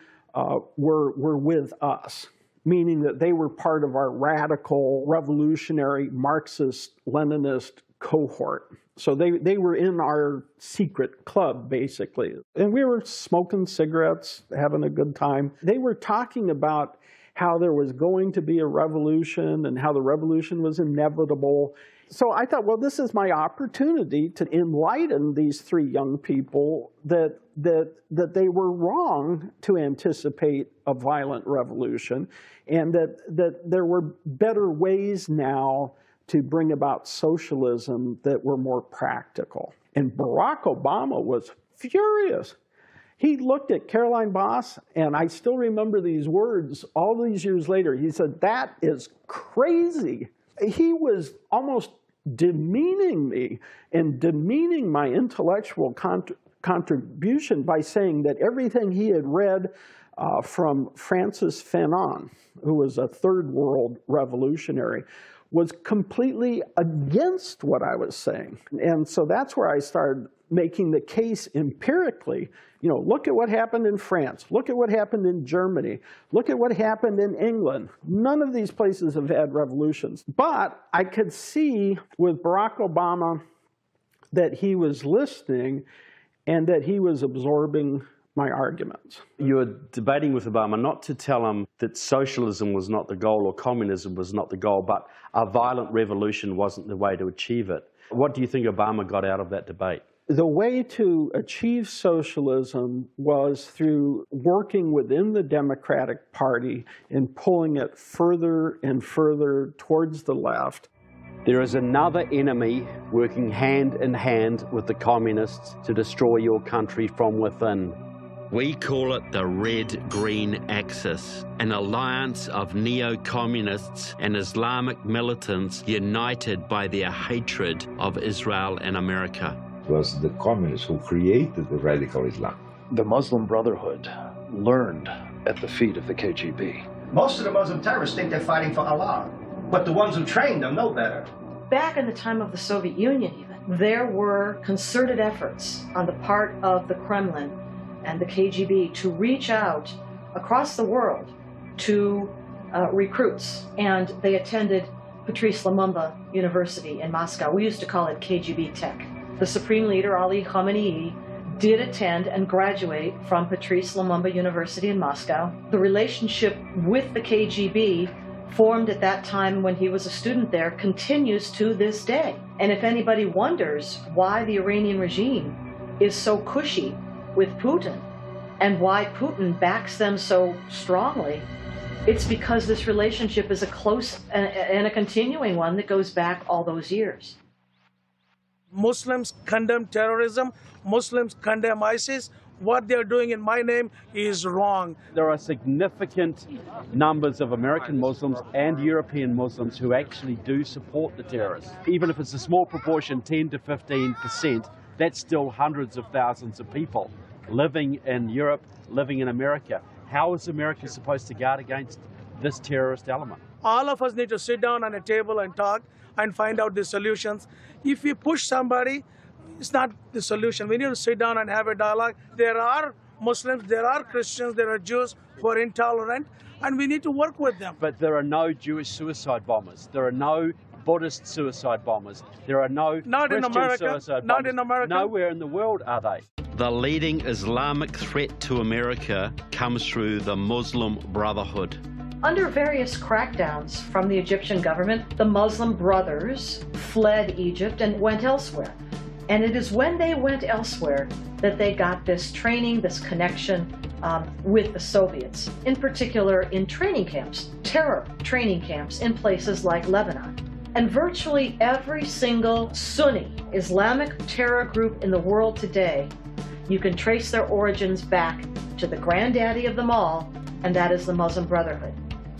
were with us, meaning that they were part of our radical, revolutionary, Marxist-Leninist cohort. So they were in our secret club, basically. And we were smoking cigarettes, having a good time. They were talking about how there was going to be a revolution and how the revolution was inevitable. So I thought, well, this is my opportunity to enlighten these three young people that they were wrong to anticipate a violent revolution, and that there were better ways now to bring about socialism that were more practical. And Barack Obama was furious. He looked at Caroline Boss, and I still remember these words all these years later. He said, "That is crazy." He was almost demeaning me and demeaning my intellectual contribution by saying that everything he had read from Francis Fanon, who was a third world revolutionary, was completely against what I was saying. And so that's where I started making the case empirically. You know, look at what happened in France. Look at what happened in Germany. Look at what happened in England. None of these places have had revolutions. But I could see with Barack Obama that he was listening and that he was absorbing my arguments. You were debating with Obama not to tell him that socialism was not the goal or communism was not the goal, but a violent revolution wasn't the way to achieve it. What do you think Obama got out of that debate? The way to achieve socialism was through working within the Democratic Party and pulling it further and further towards the left. There is another enemy working hand in hand with the communists to destroy your country from within. We call it the Red-Green Axis, an alliance of neo-communists and Islamic militants united by their hatred of Israel and America. It was the communists who created the radical Islam. The Muslim Brotherhood learned at the feet of the KGB. Most of the Muslim terrorists think they're fighting for Allah, but the ones who trained them know better. Back in the time of the Soviet Union even, there were concerted efforts on the part of the Kremlin and the KGB to reach out across the world to recruits, and they attended Patrice Lumumba University in Moscow. We used to call it KGB Tech. The Supreme Leader, Ali Khamenei, did attend and graduate from Patrice Lumumba University in Moscow. The relationship with the KGB formed at that time when he was a student there continues to this day. And if anybody wonders why the Iranian regime is so cushy with Putin and why Putin backs them so strongly, it's because this relationship is a close and a continuing one that goes back all those years. Muslims condemn terrorism, Muslims condemn ISIS. What they're doing in my name is wrong. There are significant numbers of American Muslims and European Muslims who actually do support the terrorists. Even if it's a small proportion, 10 to 15%, that's still hundreds of thousands of people living in Europe, living in America. How is America supposed to guard against this terrorist element? All of us need to sit down on a table and talk and find out the solutions. If we push somebody, it's not the solution. We need to sit down and have a dialogue. There are Muslims, there are Christians, there are Jews who are intolerant, and we need to work with them. But there are no Jewish suicide bombers. There are no Buddhist suicide bombers. There are no Christian suicide bombers. Not in America. Nowhere in the world are they. The leading Islamic threat to America comes through the Muslim Brotherhood. Under various crackdowns from the Egyptian government, the Muslim Brothers fled Egypt and went elsewhere. And it is when they went elsewhere that they got this training, this connection with the Soviets, in particular in training camps, terror training camps in places like Lebanon. And virtually every single Sunni Islamic terror group in the world today, you can trace their origins back to the granddaddy of them all, and that is the Muslim Brotherhood.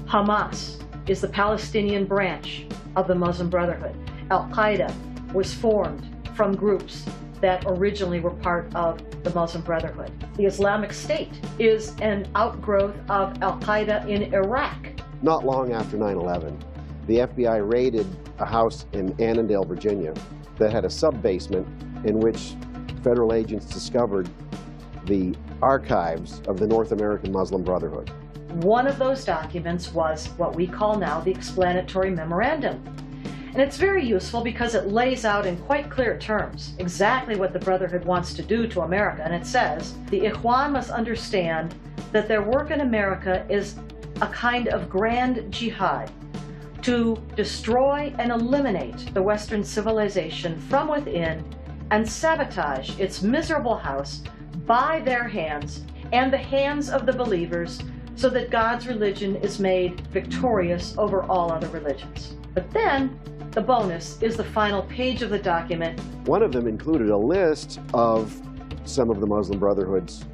Hamas is the Palestinian branch of the Muslim Brotherhood. Al-Qaeda was formed from groups that originally were part of the Muslim Brotherhood. The Islamic State is an outgrowth of Al-Qaeda in Iraq. Not long after 9/11, the FBI raided a house in Annandale, Virginia, that had a sub-basement in which federal agents discovered the archives of the North American Muslim Brotherhood. One of those documents was what we call now the Explanatory Memorandum. And it's very useful because it lays out in quite clear terms exactly what the Brotherhood wants to do to America. And it says, the Ikhwan must understand that their work in America is a kind of grand jihad to destroy and eliminate the Western civilization from within and sabotage its miserable house by their hands and the hands of the believers so that God's religion is made victorious over all other religions. But then, the bonus is the final page of the document. One of them included a list of some of the Muslim Brotherhood's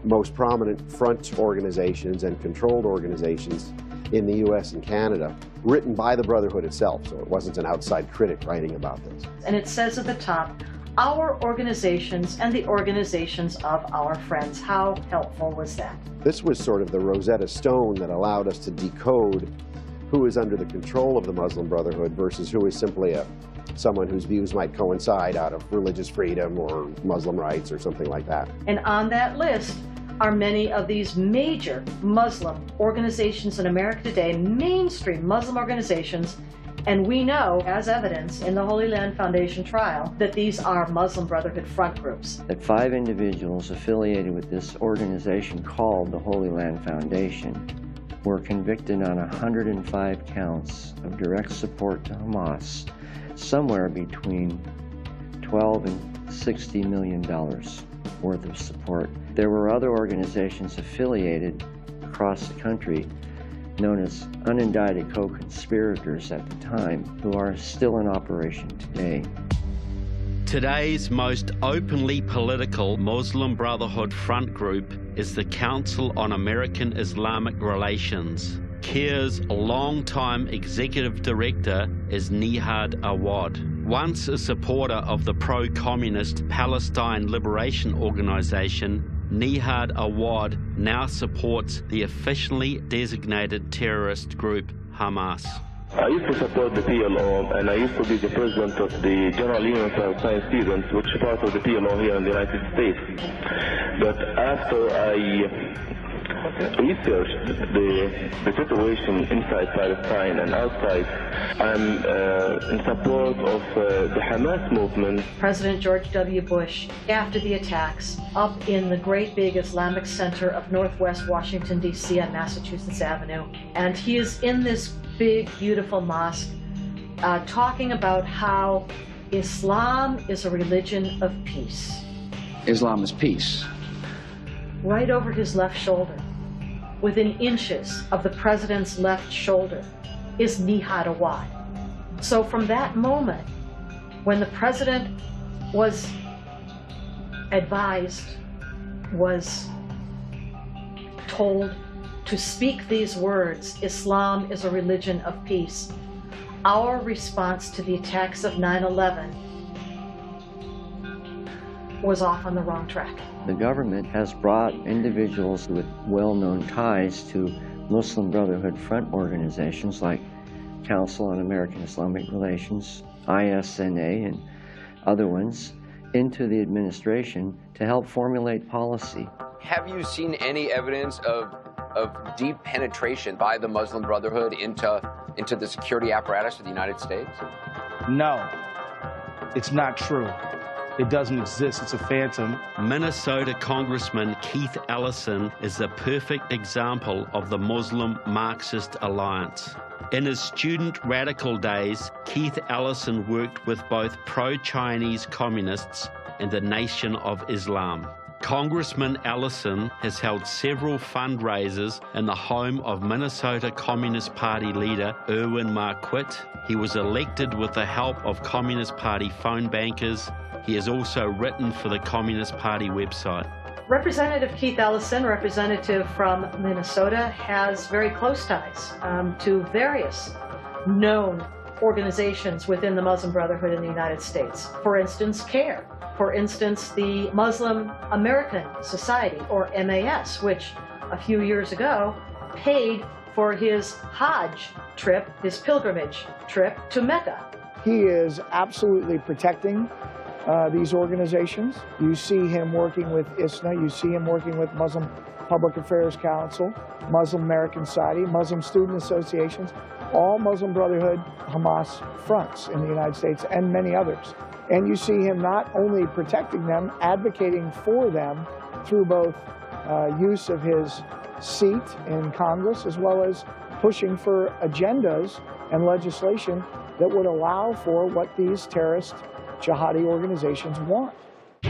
most prominent front organizations and controlled organizations in the US and Canada, written by the Brotherhood itself, so it wasn't an outside critic writing about this. And it says at the top, our organizations and the organizations of our friends. How helpful was that? This was sort of the Rosetta Stone that allowed us to decode who is under the control of the Muslim Brotherhood versus who is simply someone whose views might coincide out of religious freedom or Muslim rights or something like that. And on that list are many of these major Muslim organizations in America today, mainstream Muslim organizations, and we know, as evidence in the Holy Land Foundation trial, that these are Muslim Brotherhood front groups. That 5 individuals affiliated with this organization called the Holy Land Foundation were convicted on 105 counts of direct support to Hamas, somewhere between $12 and $60 million worth of support. There were other organizations affiliated across the country known as unindicted co-conspirators at the time, who are still in operation today. Today's most openly political Muslim Brotherhood front group is the Council on American Islamic Relations. CAIR's longtime executive director is Nihad Awad. Once a supporter of the pro-communist Palestine Liberation Organization, Nihad Awad now supports the officially designated terrorist group Hamas. I used to support the PLO, and I used to be the president of the General Union of Science Students, which is part of the PLO here in the United States. But after I researched the situation inside Palestine and outside, I'm in support of the Hamas movement. President George W. Bush, after the attacks up in the great big Islamic center of Northwest Washington, D.C. on Massachusetts Avenue, and he is in this big, beautiful mosque talking about how Islam is a religion of peace. Islam is peace. Right over his left shoulder, within inches of the president's left shoulder, is Nihad Awad. So from that moment, when the president was advised, was told to speak these words, Islam is a religion of peace, our response to the attacks of 9/11 was off on the wrong track. The government has brought individuals with well-known ties to Muslim Brotherhood front organizations like Council on American Islamic Relations, ISNA, and other ones into the administration to help formulate policy. Have you seen any evidence of deep penetration by the Muslim Brotherhood into the security apparatus of the United States? No, it's not true. It doesn't exist. It's a phantom. Minnesota Congressman Keith Ellison is the perfect example of the Muslim Marxist alliance. In his student radical days, Keith Ellison worked with both pro-Chinese communists and the Nation of Islam. Congressman Ellison has held several fundraisers in the home of Minnesota Communist Party leader Erwin Marquette. He was elected with the help of Communist Party phone bankers. He has also written for the Communist Party website. Representative Keith Ellison, representative from Minnesota, has very close ties to various known organizations within the Muslim Brotherhood in the United States. For instance, CAIR. For instance, the Muslim American Society, or MAS, which a few years ago paid for his Hajj trip, his pilgrimage trip to Mecca. He is absolutely protecting these organizations. You see him working with ISNA, you see him working with Muslim Public Affairs Council, Muslim American Society, Muslim Student Associations, all Muslim Brotherhood Hamas fronts in the United States and many others. And you see him not only protecting them, advocating for them through both use of his seat in Congress as well as pushing for agendas and legislation that would allow for what these terrorist jihadi organizations want.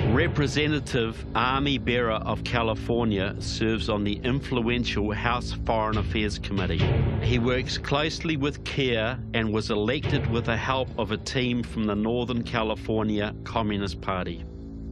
Representative Army Bearer of California serves on the influential House Foreign Affairs Committee. He works closely with CAIR and was elected with the help of a team from the Northern California Communist Party.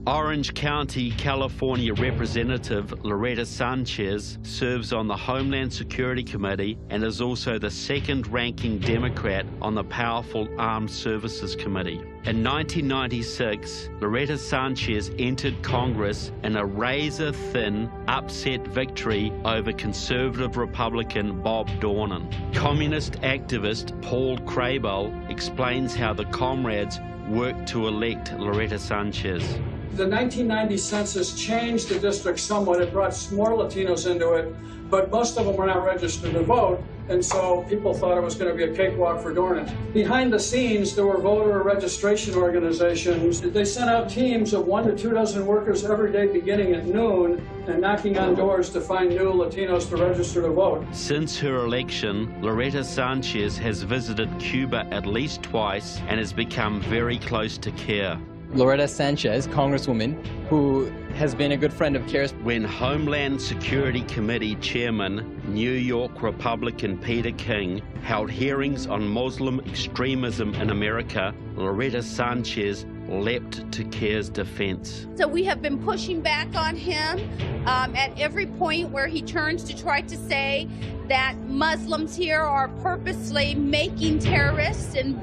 Orange County, California Representative Loretta Sanchez serves on the Homeland Security Committee and is also the second-ranking Democrat on the powerful Armed Services Committee. In 1996, Loretta Sanchez entered Congress in a razor-thin, upset victory over conservative Republican Bob Dornan. Communist activist Paul Crabell explains how the comrades worked to elect Loretta Sanchez. The 1990 census changed the district somewhat. It brought more Latinos into it, but most of them were not registered to vote, and so people thought it was going to be a cakewalk for Dornan. Behind the scenes, there were voter registration organizations. They sent out teams of 1 to 2 dozen workers every day beginning at noon and knocking on doors to find new Latinos to register to vote. Since her election, Loretta Sanchez has visited Cuba at least twice and has become very close to CAIR. Loretta Sanchez, Congresswoman, who has been a good friend of CARE's. When Homeland Security Committee Chairman, New York Republican Peter King, held hearings on Muslim extremism in America, Loretta Sanchez leapt to CARE's defense. So we have been pushing back on him at every point where he turns to try to say that Muslims here are purposely making terrorists and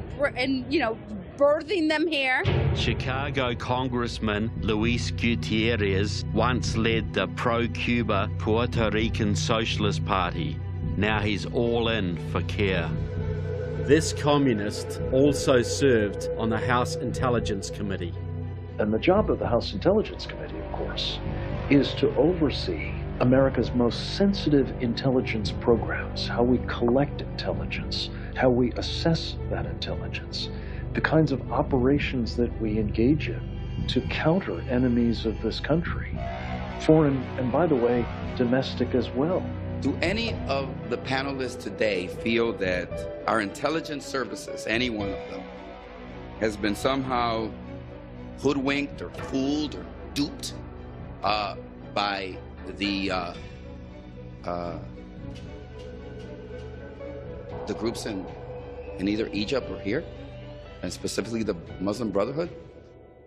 birthing them here. Chicago Congressman Luis Gutierrez once led the pro-Cuba Puerto Rican Socialist Party. Now he's all in for CARE. This communist also served on the House Intelligence Committee. And the job of the House Intelligence Committee, of course, is to oversee America's most sensitive intelligence programs, how we collect intelligence, how we assess that intelligence, the kinds of operations that we engage in to counter enemies of this country, foreign and, by the way, domestic as well. Do any of the panelists today feel that our intelligence services, any one of them, has been somehow hoodwinked or fooled or duped by the groups in either Egypt or here, and specifically the Muslim Brotherhood?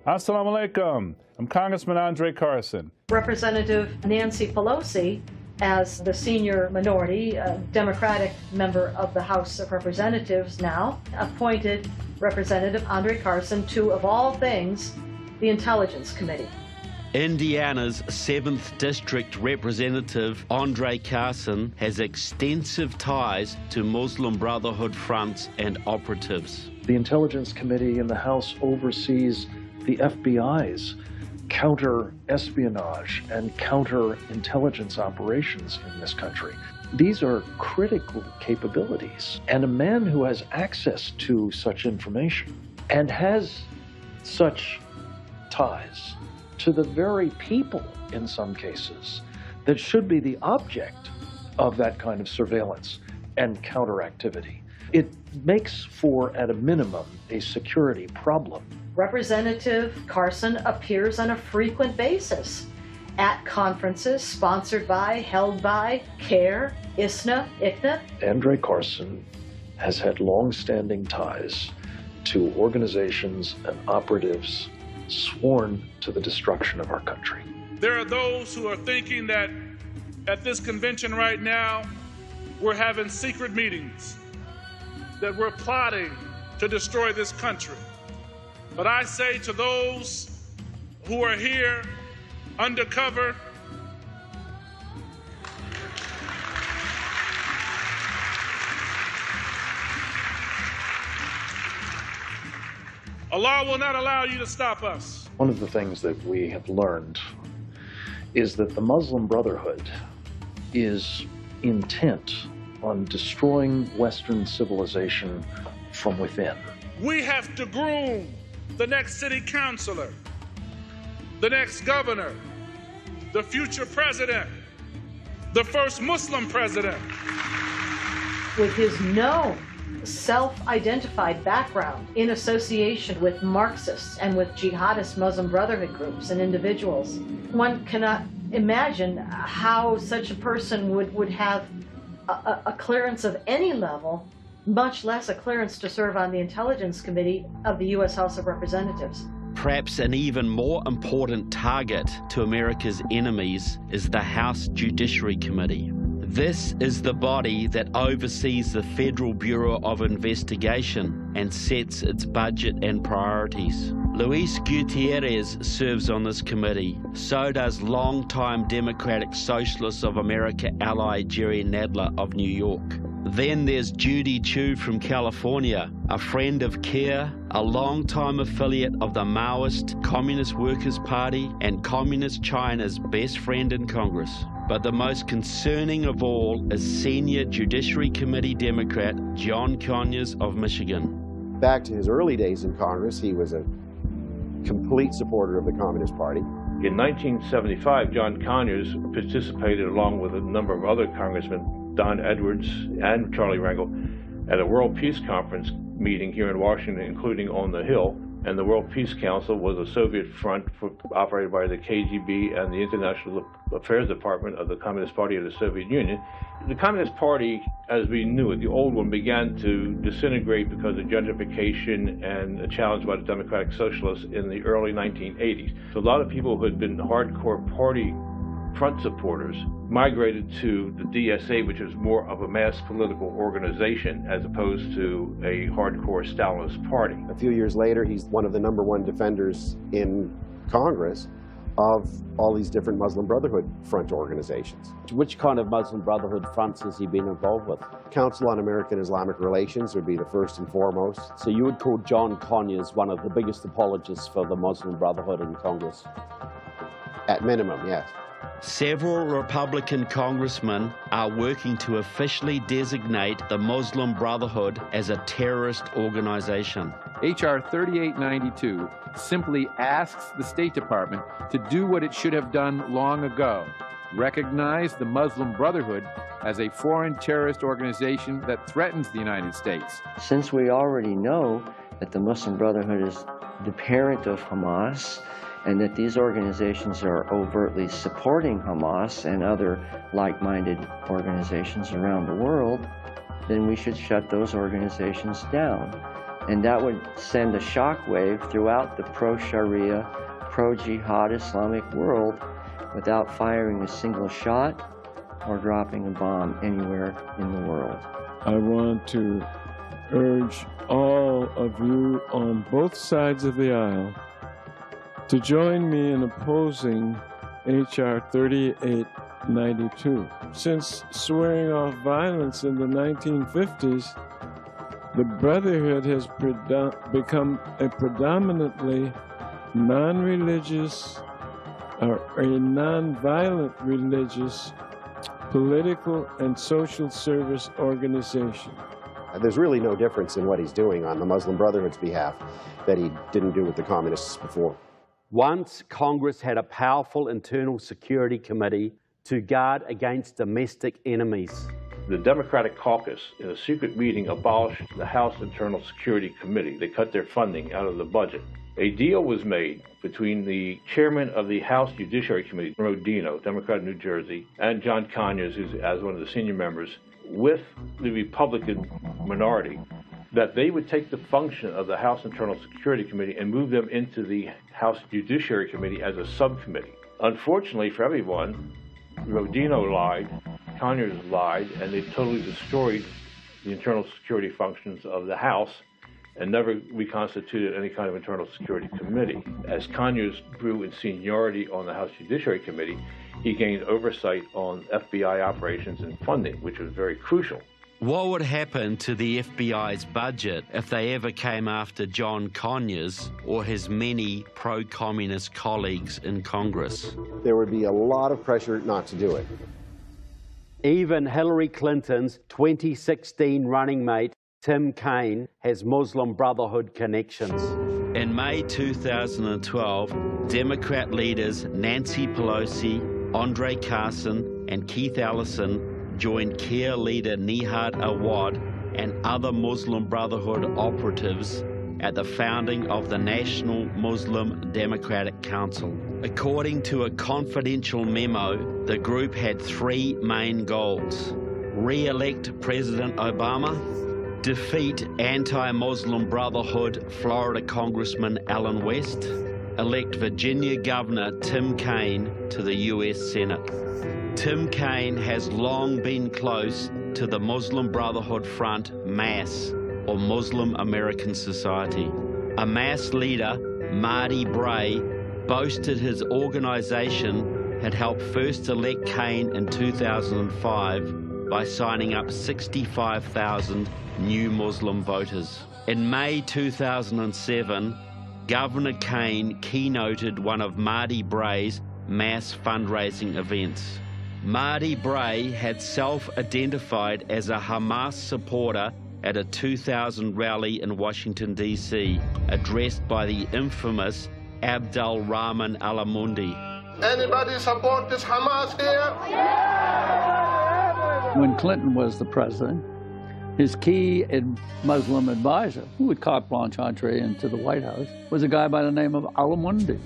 Assalamu alaikum. I'm Congressman Andre Carson. Representative Nancy Pelosi, as the senior minority Democratic member of the House of Representatives now, appointed Representative Andre Carson to, of all things, the Intelligence Committee. Indiana's 7th District Representative Andre Carson has extensive ties to Muslim Brotherhood fronts and operatives. The Intelligence Committee in the House oversees the FBI's counter-espionage and counter-intelligence operations in this country. These are critical capabilities. And a man who has access to such information and has such ties to the very people, in some cases, that should be the object of that kind of surveillance and counteractivity. It makes for, at a minimum, a security problem. Representative Carson appears on a frequent basis at conferences sponsored by, held by CARE, ISNA, ICNA. Andre Carson has had long-standing ties to organizations and operatives sworn to the destruction of our country. There are those who are thinking that at this convention right now, we're having secret meetings, that we're plotting to destroy this country. But I say to those who are here undercover, Allah will not allow you to stop us. One of the things that we have learned is that the Muslim Brotherhood is intent on destroying Western civilization from within. We have to groom the next city councilor, the next governor, the future president, the first Muslim president. With his known self-identified background in association with Marxists and with jihadist Muslim Brotherhood groups and individuals, one cannot imagine how such a person would have a clearance of any level, much less a clearance to serve on the Intelligence Committee of the U.S. House of Representatives. Perhaps an even more important target to America's enemies is the House Judiciary Committee. This is the body that oversees the Federal Bureau of Investigation and sets its budget and priorities. Luis Gutierrez serves on this committee. So does longtime Democratic Socialists of America ally Jerry Nadler of New York. Then there's Judy Chu from California, a friend of CARE, a longtime affiliate of the Maoist Communist Workers' Party and Communist China's best friend in Congress. But the most concerning of all is Senior Judiciary Committee Democrat John Conyers of Michigan. Back to his early days in Congress, he was a complete supporter of the Communist Party. In 1975, John Conyers participated along with a number of other congressmen, Don Edwards and Charlie Rangel, at a World Peace Conference meeting here in Washington, including on the Hill. And the World Peace Council was a Soviet front operated by the KGB and the International Affairs Department of the Communist Party of the Soviet Union. The Communist Party, as we knew it, the old one, began to disintegrate because of gentrification and a challenge by the Democratic Socialists in the early 1980s. So a lot of people who had been hardcore party front supporters migrated to the DSA, which was more of a mass political organization as opposed to a hardcore Stalinist party. A few years later, he's one of the #1 defenders in Congress of all these different Muslim Brotherhood front organizations. Which kind of Muslim Brotherhood fronts has he been involved with? Council on American Islamic Relations would be the first and foremost. So you would call John Conyers one of the biggest apologists for the Muslim Brotherhood in Congress? At minimum, yes. Several Republican congressmen are working to officially designate the Muslim Brotherhood as a terrorist organization. H.R. 3892 simply asks the State Department to do what it should have done long ago: recognize the Muslim Brotherhood as a foreign terrorist organization that threatens the United States. Since we already know that the Muslim Brotherhood is the parent of Hamas, and that these organizations are overtly supporting Hamas and other like-minded organizations around the world, then we should shut those organizations down. And that would send a shockwave throughout the pro-Sharia, pro-jihad Islamic world without firing a single shot or dropping a bomb anywhere in the world. I want to urge all of you on both sides of the aisle to join me in opposing H.R. 3892. Since swearing off violence in the 1950s, the Brotherhood has become a predominantly non-religious or a non-violent religious, political and social service organization. There's really no difference in what he's doing on the Muslim Brotherhood's behalf that he didn't do with the communists before. Once Congress had a powerful internal security committee to guard against domestic enemies. The Democratic caucus, in a secret meeting, abolished the House Internal Security Committee. They cut their funding out of the budget. A deal was made between the chairman of the House Judiciary Committee, Rodino, Democrat of New Jersey, and John Conyers, who's as one of the senior members, with the Republican minority, that they would take the function of the House Internal Security Committee and move them into the House Judiciary Committee as a subcommittee. Unfortunately for everyone, Rodino lied, Conyers lied, and they totally destroyed the internal security functions of the House and never reconstituted any kind of internal security committee. As Conyers grew in seniority on the House Judiciary Committee, he gained oversight on FBI operations and funding, which was very crucial. What would happen to the FBI's budget if they ever came after John Conyers or his many pro-communist colleagues in Congress? There would be a lot of pressure not to do it. Even Hillary Clinton's 2016 running mate, Tim Kaine, has Muslim Brotherhood connections. In May 2012, Democrat leaders Nancy Pelosi, Andre Carson, and Keith Ellison joined CARE leader Nihad Awad and other Muslim Brotherhood operatives at the founding of the National Muslim Democratic Council. According to a confidential memo, the group had three main goals: re-elect President Obama, defeat anti-Muslim Brotherhood Florida Congressman Allen West, elect Virginia Governor Tim Kaine to the U.S. Senate. Tim Kaine has long been close to the Muslim Brotherhood Front, MAS, or Muslim American Society. A MAS leader, Marty Bray, boasted his organization had helped first elect Kaine in 2005 by signing up 65,000 new Muslim voters. In May 2007, Governor Kaine keynoted one of Marty Bray's MAS fundraising events. Marty Bray had self-identified as a Hamas supporter at a 2000 rally in Washington, D.C., addressed by the infamous Abdel Rahman Alamundi. Anybody support this Hamas here? When Clinton was the president, His key Muslim advisor, who would carte blanche entree into the White House, was a guy by the name of Alamundi.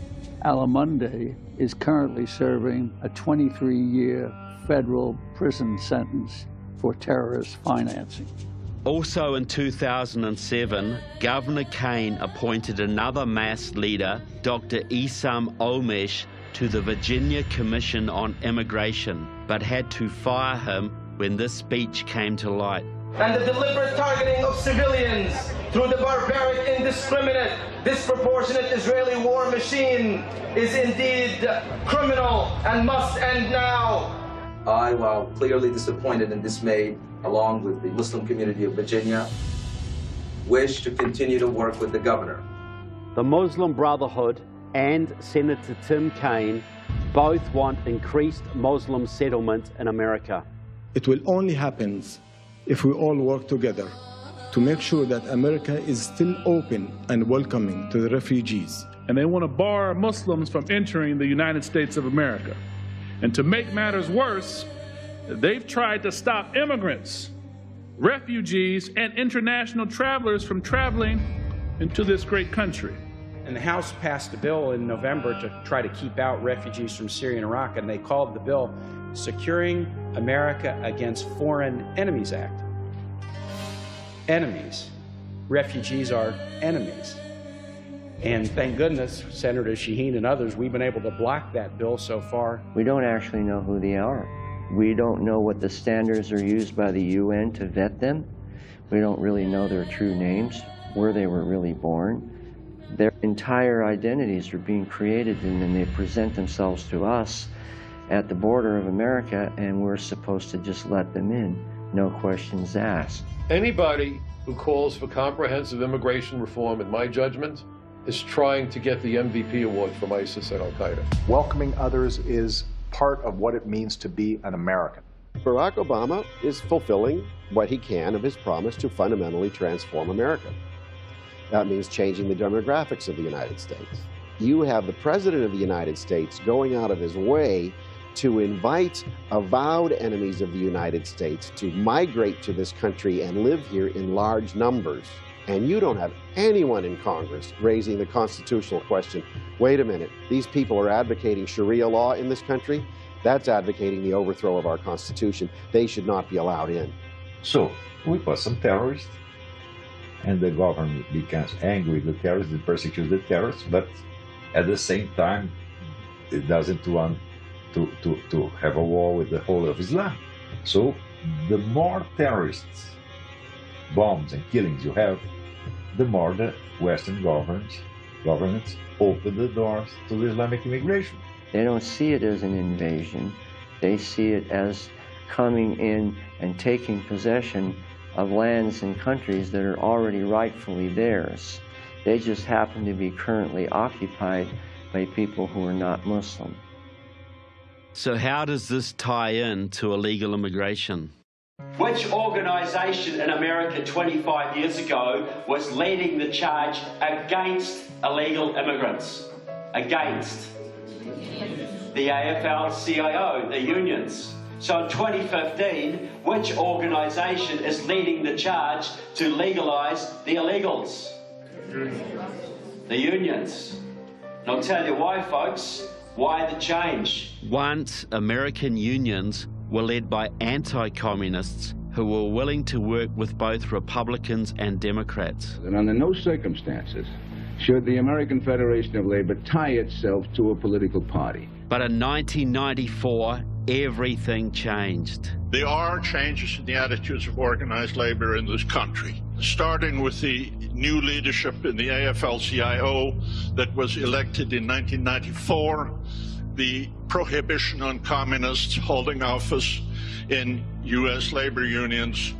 Alamundi is currently serving a 23-year federal prison sentence for terrorist financing. Also in 2007, Governor Kaine appointed another mass leader, Dr. Issam Omesh, to the Virginia Commission on Immigration, but had to fire him when this speech came to light. And the deliberate targeting of civilians through the barbaric, indiscriminate, disproportionate Israeli war machine is indeed criminal and must end now. I, while clearly disappointed and dismayed, along with the Muslim community of Virginia, wish to continue to work with the governor. The Muslim Brotherhood and Senator Tim Kaine both want increased Muslim settlement in America. It will only happen if we all work together to make sure that America is still open and welcoming to the refugees. And they want to bar Muslims from entering the United States of America. And to make matters worse, they've tried to stop immigrants, refugees, and international travelers from traveling into this great country. And the House passed a bill in November to try to keep out refugees from Syria and Iraq, and they called the bill Securing America Against Foreign Enemies Act. Enemies. Refugees are enemies. And thank goodness, Senator Shaheen and others, we've been able to block that bill so far. We don't actually know who they are. We don't know what the standards are used by the UN to vet them. We don't really know their true names, where they were really born. Their entire identities are being created, and then they present themselves to us at the border of America, and we're supposed to just let them in, no questions asked. Anybody who calls for comprehensive immigration reform, in my judgment, is trying to get the MVP award from ISIS and Al-Qaeda. Welcoming others is part of what it means to be an American. Barack Obama is fulfilling what he can of his promise to fundamentally transform America. That means changing the demographics of the United States. You have the President of the United States going out of his way to invite avowed enemies of the United States to migrate to this country and live here in large numbers. And you don't have anyone in Congress raising the constitutional question, wait a minute, these people are advocating Sharia law in this country? That's advocating the overthrow of our Constitution. They should not be allowed in. So, we put some terrorists, and the government becomes angry with the terrorists, they persecute the terrorists, but at the same time, it doesn't want to have a war with the whole of Islam. So, the more terrorists, bombs and killings you have, the more the Western governments open the doors to the Islamic immigration. They don't see it as an invasion. They see it as coming in and taking possession of lands and countries that are already rightfully theirs. They just happen to be currently occupied by people who are not Muslim. So how does this tie in to illegal immigration? Which organisation in America 25 years ago was leading the charge against illegal immigrants? Against? The AFL-CIO, the unions. So in 2015, which organisation is leading the charge to legalise the illegals? The unions. And I'll tell you why, folks. Why the change? Once, American unions were led by anti-communists who were willing to work with both Republicans and Democrats. And under no circumstances should the American Federation of Labor tie itself to a political party. But in 1994, everything changed. There are changes in the attitudes of organized labor in this country, starting with the new leadership in the AFL-CIO that was elected in 1994, the prohibition on communists holding office in U.S. labor unions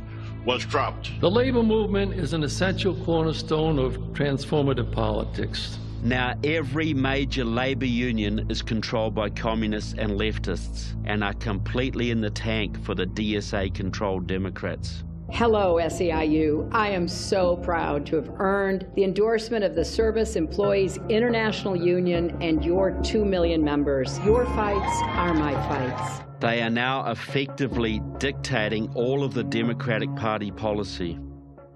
was dropped. The labor movement is an essential cornerstone of transformative politics. Now every major labor union is controlled by communists and leftists and are completely in the tank for the DSA-controlled Democrats. Hello, SEIU. I am so proud to have earned the endorsement of the Service Employees International Union and your 2 million members. Your fights are my fights. They are now effectively dictating all of the Democratic Party policy.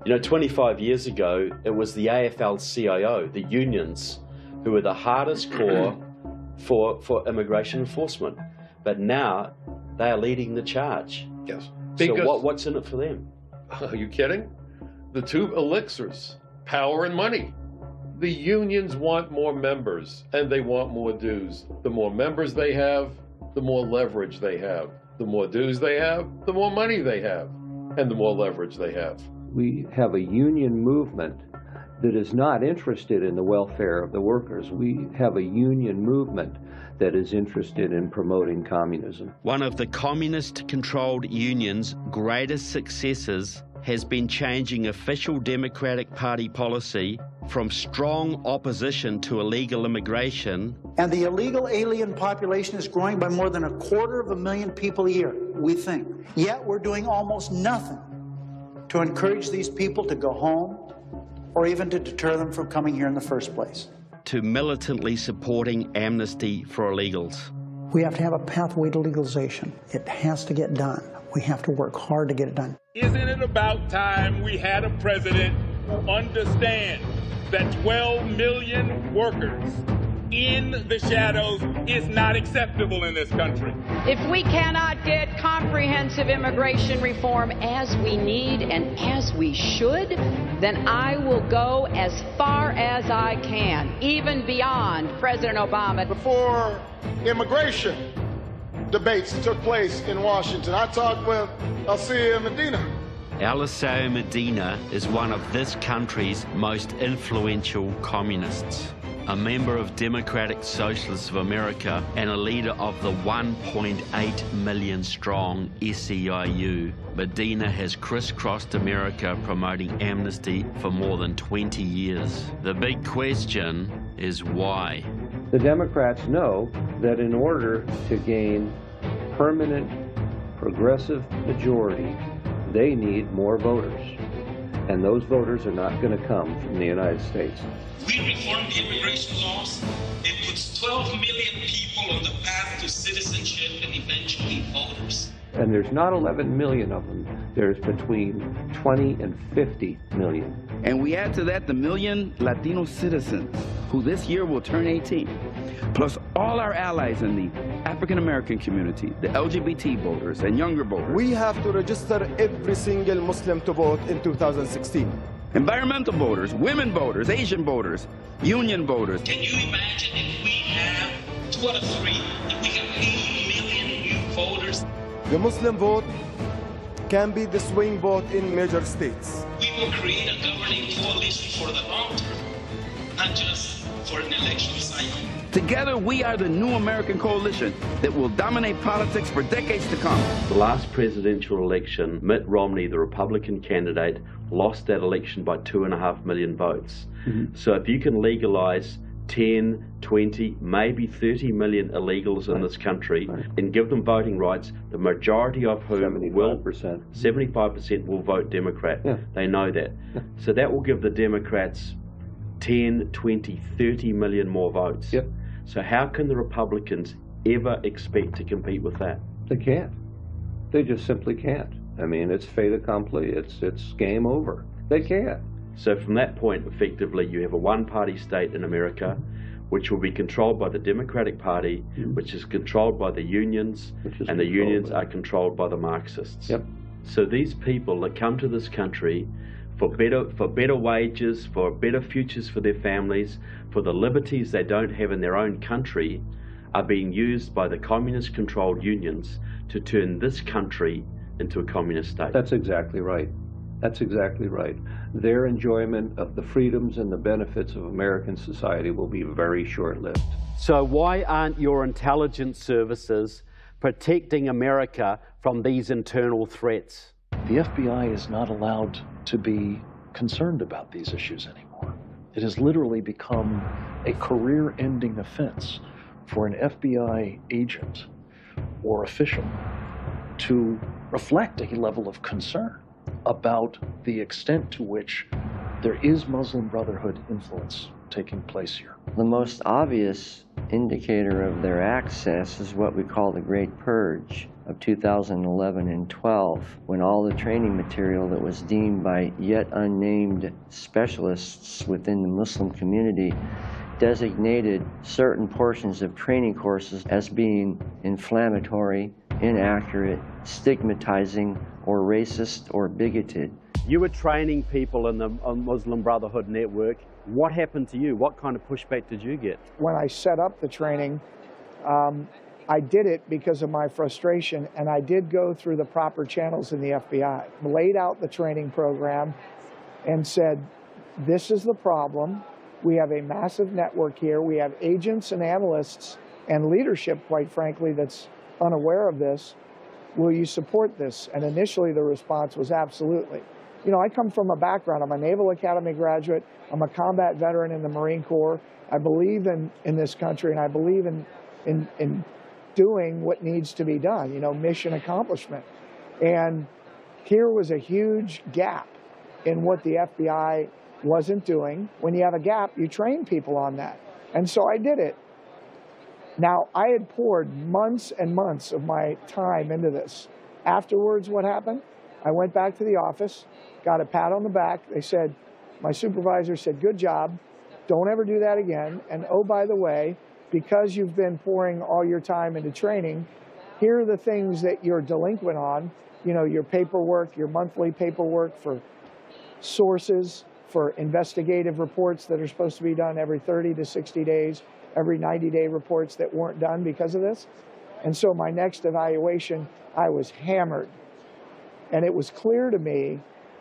You know, 25 years ago, it was the AFL-CIO, the unions, who were the hardest core for immigration enforcement. But now, they are leading the charge. Yes. So what's in it for them? Are you kidding? The two elixirs, power and money. The unions want more members, and they want more dues. The more members they have, the more leverage they have. The more dues they have, the more money they have, and the more leverage they have. We have a union movement that is not interested in the welfare of the workers. We have a union movement that is interested in promoting communism. One of the communist-controlled unions' greatest successes has been changing official Democratic Party policy from strong opposition to illegal immigration. And the illegal alien population is growing by more than 250,000 people a year, we think. Yet we're doing almost nothing to encourage these people to go home or even to deter them from coming here in the first place. To militantly supporting amnesty for illegals. We have to have a pathway to legalization. It has to get done. We have to work hard to get it done. Isn't it about time we had a president who understands that 12 million workers in the shadows is not acceptable in this country? If we cannot get comprehensive immigration reform as we need and as we should, then I will go as far as I can, even beyond President Obama. Before immigration debates took place in Washington, I talked with Alcea Medina. Alcea Medina is one of this country's most influential communists. A member of Democratic Socialists of America and a leader of the 1.8 million strong SEIU, Medina has crisscrossed America promoting amnesty for more than 20 years. The big question is why? The Democrats know that in order to gain permanent progressive majority, they need more voters. And those voters are not going to come from the United States. We reformed the immigration laws. It puts 12 million people on the path to citizenship and eventually voters. And there's not 11 million of them. There's between 20 and 50 million. And we add to that the million Latino citizens who this year will turn 18, plus all our allies in the African-American community, the LGBT voters and younger voters. We have to register every single Muslim to vote in 2016. Environmental voters, women voters, Asian voters, union voters. Can you imagine if we have 2 out of 3, if we have 80 million new voters? The Muslim vote can be the swing vote in major states. We will create a governing coalition for the long term, not just for an election cycle. Together, we are the new American coalition that will dominate politics for decades to come. The last presidential election, Mitt Romney, the Republican candidate, lost that election by 2.5 million votes. So if you can legalize 10, 20, maybe 30 million illegals in this country and give them voting rights, the majority of whom 75% will vote Democrat. They know that. So that will give the Democrats 10, 20, 30 million more votes. So how can the Republicans ever expect to compete with that? They can't. They just simply can't. I mean, it's fait accompli. It's game over. They can't. So from that point, effectively, you have a one-party state in America, which will be controlled by the Democratic Party, which is controlled by the unions, and the unions are controlled by the Marxists. So these people that come to this country for better wages, for better futures for their families, for the liberties they don't have in their own country, are being used by the communist-controlled unions to turn this country into a communist state. That's exactly right. That's exactly right. Their enjoyment of the freedoms and the benefits of American society will be very short-lived. So why aren't your intelligence services protecting America from these internal threats? The FBI is not allowed to be concerned about these issues anymore. It has literally become a career-ending offense for an FBI agent or official to reflect a level of concern about the extent to which there is Muslim Brotherhood influence taking place here. The most obvious indicator of their access is what we call the Great Purge of 2011 and 12, when all the training material that was deemed by yet unnamed specialists within the Muslim community designated certain portions of training courses as being inflammatory, inaccurate, stigmatizing, or racist or bigoted. You were training people in the Muslim Brotherhood network. What happened to you? What kind of pushback did you get? When I set up the training, I did it because of my frustration, and I did go through the proper channels in the FBI, laid out the training program, and said, this is the problem. We have a massive network here. We have agents and analysts and leadership, quite frankly, that's unaware of this. Will you support this? And initially the response was absolutely. You know, I come from a background. I'm a Naval Academy graduate. I'm a combat veteran in the Marine Corps. I believe in this country, and I believe in doing what needs to be done, you know, mission accomplishment. And here was a huge gap in what the FBI wasn't doing. When you have a gap, you train people on that. And so I did it. Now, I had poured months and months of my time into this. Afterwards, what happened? I went back to the office, got a pat on the back. They said, my supervisor said, good job. Don't ever do that again. And oh, by the way, because you've been pouring all your time into training, here are the things that you're delinquent on. You know, your paperwork, your monthly paperwork for sources, for investigative reports that are supposed to be done every 30 to 60 days, every 90-day reports that weren't done because of this. And so my next evaluation, I was hammered. And it was clear to me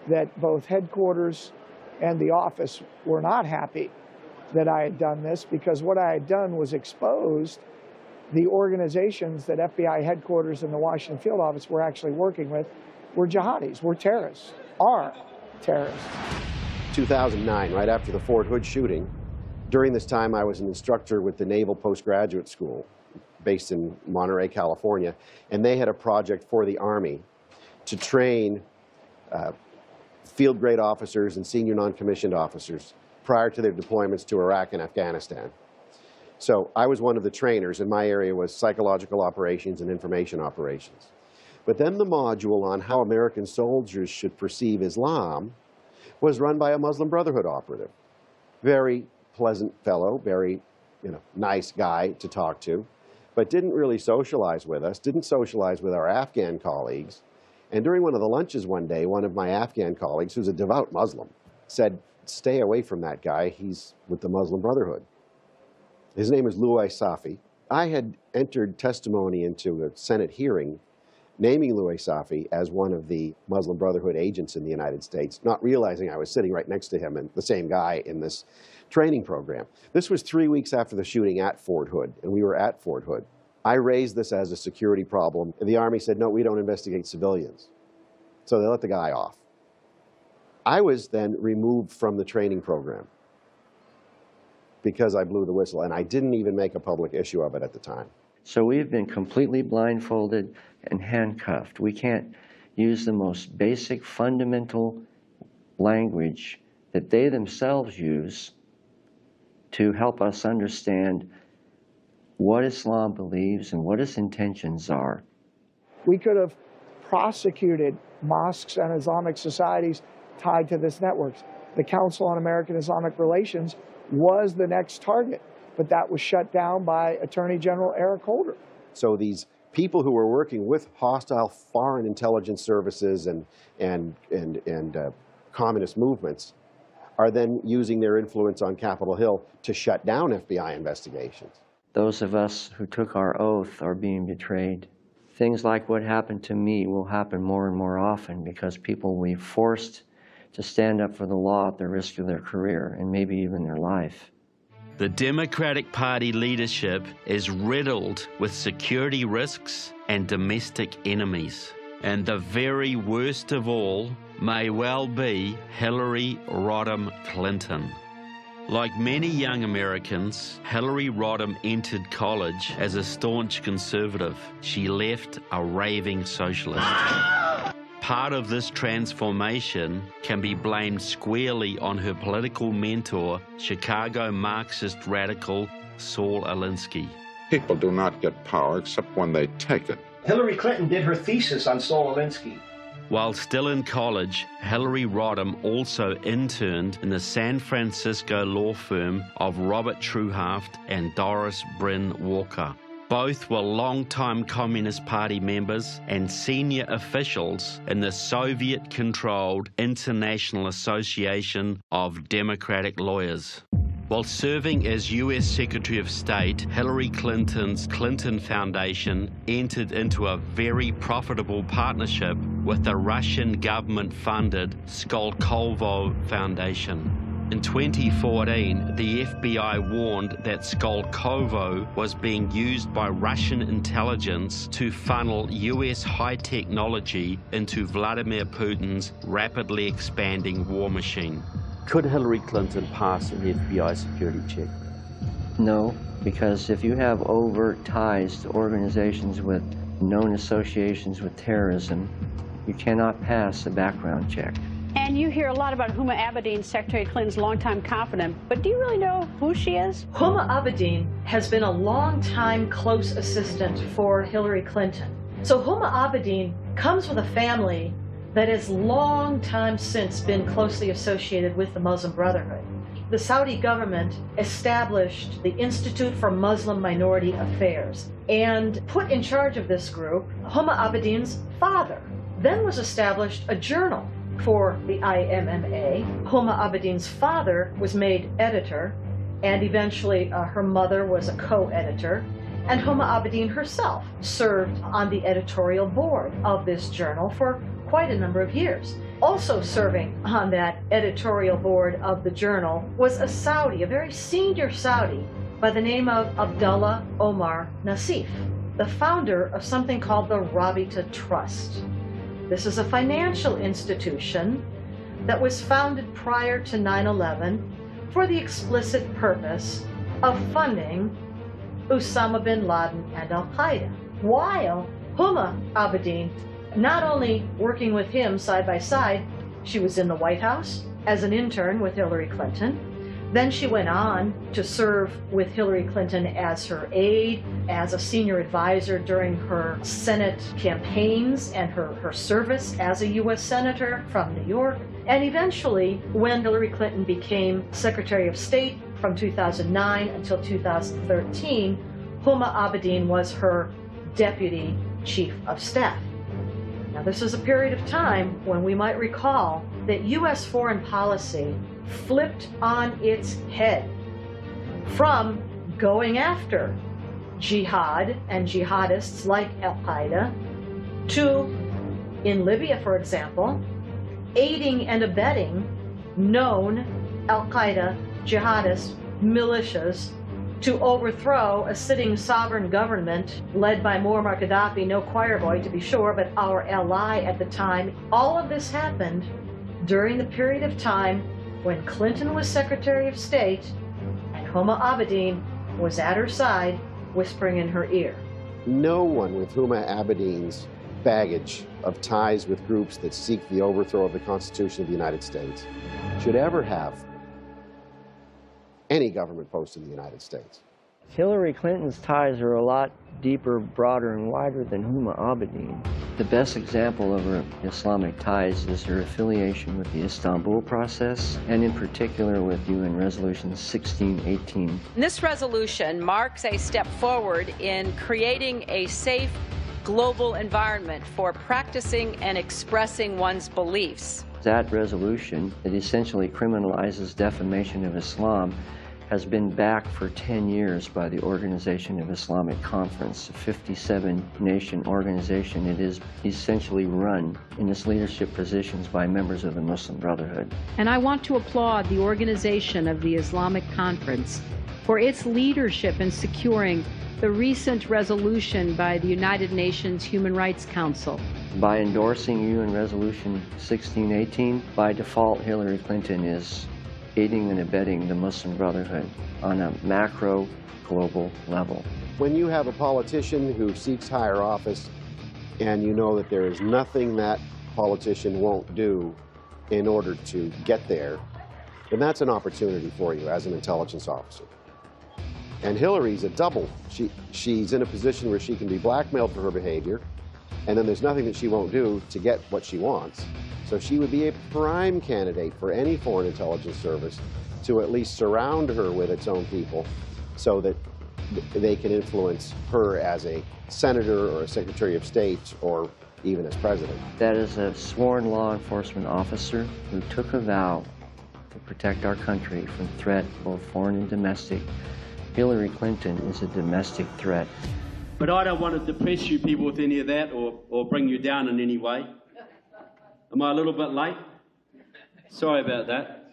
that both headquarters and the office were not happy that I had done this, because what I had done was exposed the organizations that FBI headquarters and the Washington field office were actually working with were jihadis, were terrorists, are terrorists. 2009, right after the Fort Hood shooting, during this time I was an instructor with the Naval Postgraduate School based in Monterey, California, and they had a project for the Army to train field grade officers and senior non-commissioned officers prior to their deployments to Iraq and Afghanistan. So I was one of the trainers, and my area was psychological operations and information operations. But then the module on how American soldiers should perceive Islam was run by a Muslim Brotherhood operative. Very pleasant fellow, very nice guy to talk to, but didn't really socialize with us, didn't socialize with our Afghan colleagues. And during one of the lunches one day, one of my Afghan colleagues, who's a devout Muslim, said, stay away from that guy, he's with the Muslim Brotherhood. His name is Louis Safi. I had entered testimony into a Senate hearing naming Louis Safi as one of the Muslim Brotherhood agents in the United States, not realizing I was sitting right next to him and the same guy in this training program. This was 3 weeks after the shooting at Fort Hood, and we were at Fort Hood. I raised this as a security problem, and the Army said, no, we don't investigate civilians. So they let the guy off. I was then removed from the training program because I blew the whistle, and I didn't even make a public issue of it at the time. So we've been completely blindfolded and handcuffed. We can't use the most basic, fundamental language that they themselves use to help us understand what Islam believes and what its intentions are. We could have prosecuted mosques and Islamic societies tied to this network. The Council on American Islamic Relations was the next target, but that was shut down by Attorney General Eric Holder. So these people who were working with hostile foreign intelligence services and communist movements are then using their influence on Capitol Hill to shut down FBI investigations. Those of us who took our oath are being betrayed. Things like what happened to me will happen more and more often because people will be forced to stand up for the law at the risk of their career and maybe even their life. The Democratic Party leadership is riddled with security risks and domestic enemies. And the very worst of all may well be Hillary Rodham Clinton. Like many young Americans, Hillary Rodham entered college as a staunch conservative. She left a raving socialist. Part of this transformation can be blamed squarely on her political mentor, Chicago Marxist radical Saul Alinsky. People do not get power except when they take it. Hillary Clinton did her thesis on Saul Alinsky. While still in college, Hillary Rodham also interned in the San Francisco law firm of Robert Truhaft and Doris Bryn Walker. Both were longtime Communist Party members and senior officials in the Soviet-controlled International Association of Democratic Lawyers. While serving as U.S. Secretary of State, Hillary Clinton's Clinton Foundation entered into a very profitable partnership with the Russian government-funded Skolkovo Foundation. In 2014, the FBI warned that Skolkovo was being used by Russian intelligence to funnel U.S. high technology into Vladimir Putin's rapidly expanding war machine. Could Hillary Clinton pass an FBI security check? No, because if you have overt ties to organizations with known associations with terrorism, you cannot pass a background check. And you hear a lot about Huma Abedin, Secretary Clinton's longtime confidant, but do you really know who she is? Huma Abedin has been a long-time close assistant for Hillary Clinton. So Huma Abedin comes with a family that has long time since been closely associated with the Muslim Brotherhood. The Saudi government established the Institute for Muslim Minority Affairs and put in charge of this group Huma Abedin's father. Then was established a journal for the IMMA. Huma Abedin's father was made editor, and eventually her mother was a co-editor, and Huma Abedin herself served on the editorial board of this journal for quite a number of years. Also serving on that editorial board of the journal was a Saudi, a very senior Saudi, by the name of Abdullah Omar Nassif, the founder of something called the Rabita Trust. This is a financial institution that was founded prior to 9/11 for the explicit purpose of funding Osama bin Laden and Al-Qaeda. While Huma Abedin, not only working with him side by side, she was in the White House as an intern with Hillary Clinton. Then she went on to serve with Hillary Clinton as her aide, as a senior advisor during her Senate campaigns and her service as a U.S. Senator from New York. And eventually, when Hillary Clinton became Secretary of State from 2009 until 2013, Huma Abedin was her Deputy Chief of Staff. Now, this is a period of time when we might recall that U.S. foreign policy flipped on its head from going after jihad and jihadists like Al-Qaeda to, in Libya, for example, aiding and abetting known Al-Qaeda jihadist militias to overthrow a sitting sovereign government led by Muammar Gaddafi, no choir boy to be sure, but our ally at the time. All of this happened during the period of time when Clinton was Secretary of State and Huma Abedin was at her side, whispering in her ear. No one with Huma Abedin's baggage of ties with groups that seek the overthrow of the Constitution of the United States should ever have any government post in the United States. Hillary Clinton's ties are a lot deeper, broader, and wider than Huma Abedin. The best example of her Islamic ties is her affiliation with the Istanbul process, and in particular with UN Resolution 1618. This resolution marks a step forward in creating a safe global environment for practicing and expressing one's beliefs. That resolution, that essentially criminalizes defamation of Islam, has been backed for 10 years by the Organization of Islamic Conference, a 57-nation organization. It is essentially run in its leadership positions by members of the Muslim Brotherhood. And I want to applaud the Organization of the Islamic Conference for its leadership in securing the recent resolution by the United Nations Human Rights Council. By endorsing UN Resolution 1618, by default, Hillary Clinton is aiding and abetting the Muslim Brotherhood on a macro global level. When you have a politician who seeks higher office and you know that there is nothing that politician won't do in order to get there, then that's an opportunity for you as an intelligence officer. And Hillary's a double. She's in a position where she can be blackmailed for her behavior, and then there's nothing that she won't do to get what she wants. So she would be a prime candidate for any foreign intelligence service to at least surround her with its own people so that they can influence her as a senator or a secretary of state or even as president. That is a sworn law enforcement officer who took a vow to protect our country from threat, both foreign and domestic. Hillary Clinton is a domestic threat. But I don't want to depress you people with any of that or bring you down in any way. Am I a little bit late? Sorry about that.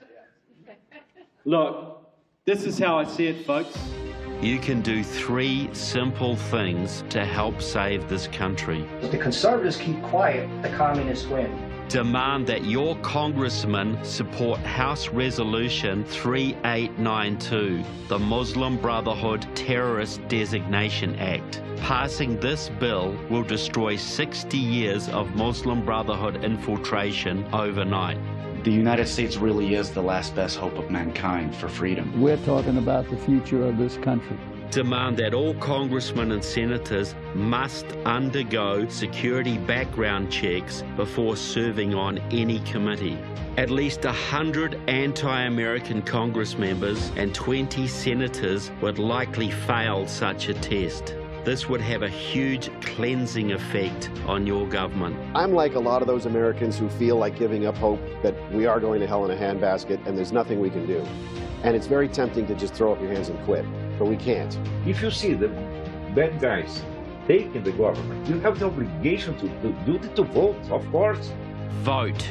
Look, this is how I see it, folks. You can do 3 simple things to help save this country. If the conservatives keep quiet, the communists win. Demand that your congressmen support House Resolution 3892, the Muslim Brotherhood Terrorist Designation Act. Passing this bill will destroy 60 years of Muslim Brotherhood infiltration overnight. The United States really is the last best hope of mankind for freedom. We're talking about the future of this country. Demand that all congressmen and senators must undergo security background checks before serving on any committee. At least 100 anti-American Congress members and 20 senators would likely fail such a test. This would have a huge cleansing effect on your government. I'm like a lot of those Americans who feel like giving up hope that we are going to hell in a handbasket and there's nothing we can do. And it's very tempting to just throw up your hands and quit, but we can't. If you see the bad guys taking the government, you have the obligation to vote, of course. Vote.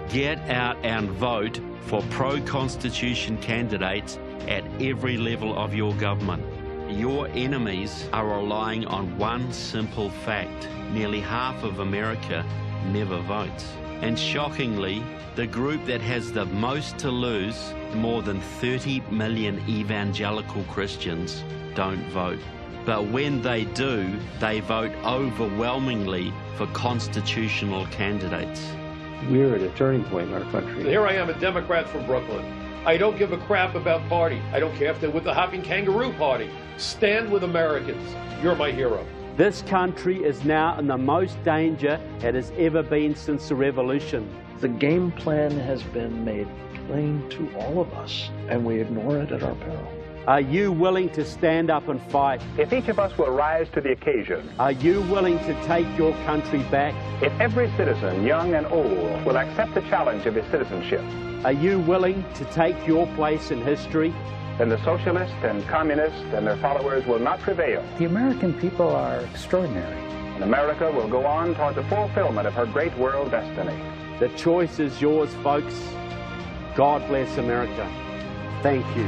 Get out and vote for pro-Constitution candidates at every level of your government. Your enemies are relying on one simple fact. Nearly half of America never votes. And shockingly, the group that has the most to lose, more than 30 million evangelical Christians, don't vote. But when they do, they vote overwhelmingly for constitutional candidates. We're at a turning point in our country. Here I am, a Democrat from Brooklyn. I don't give a crap about party. I don't care if they're with the Hopping Kangaroo Party. Stand with Americans. You're my hero. This country is now in the most danger it has ever been since the revolution. The game plan has been made plain to all of us, and we ignore it at our peril. Are you willing to stand up and fight? If each of us will rise to the occasion. Are you willing to take your country back? If every citizen, young and old, will accept the challenge of his citizenship. Are you willing to take your place in history? Then the socialists and communists and their followers will not prevail. The American people are extraordinary. And America will go on toward the fulfillment of her great world destiny. The choice is yours, folks. God bless America. Thank you.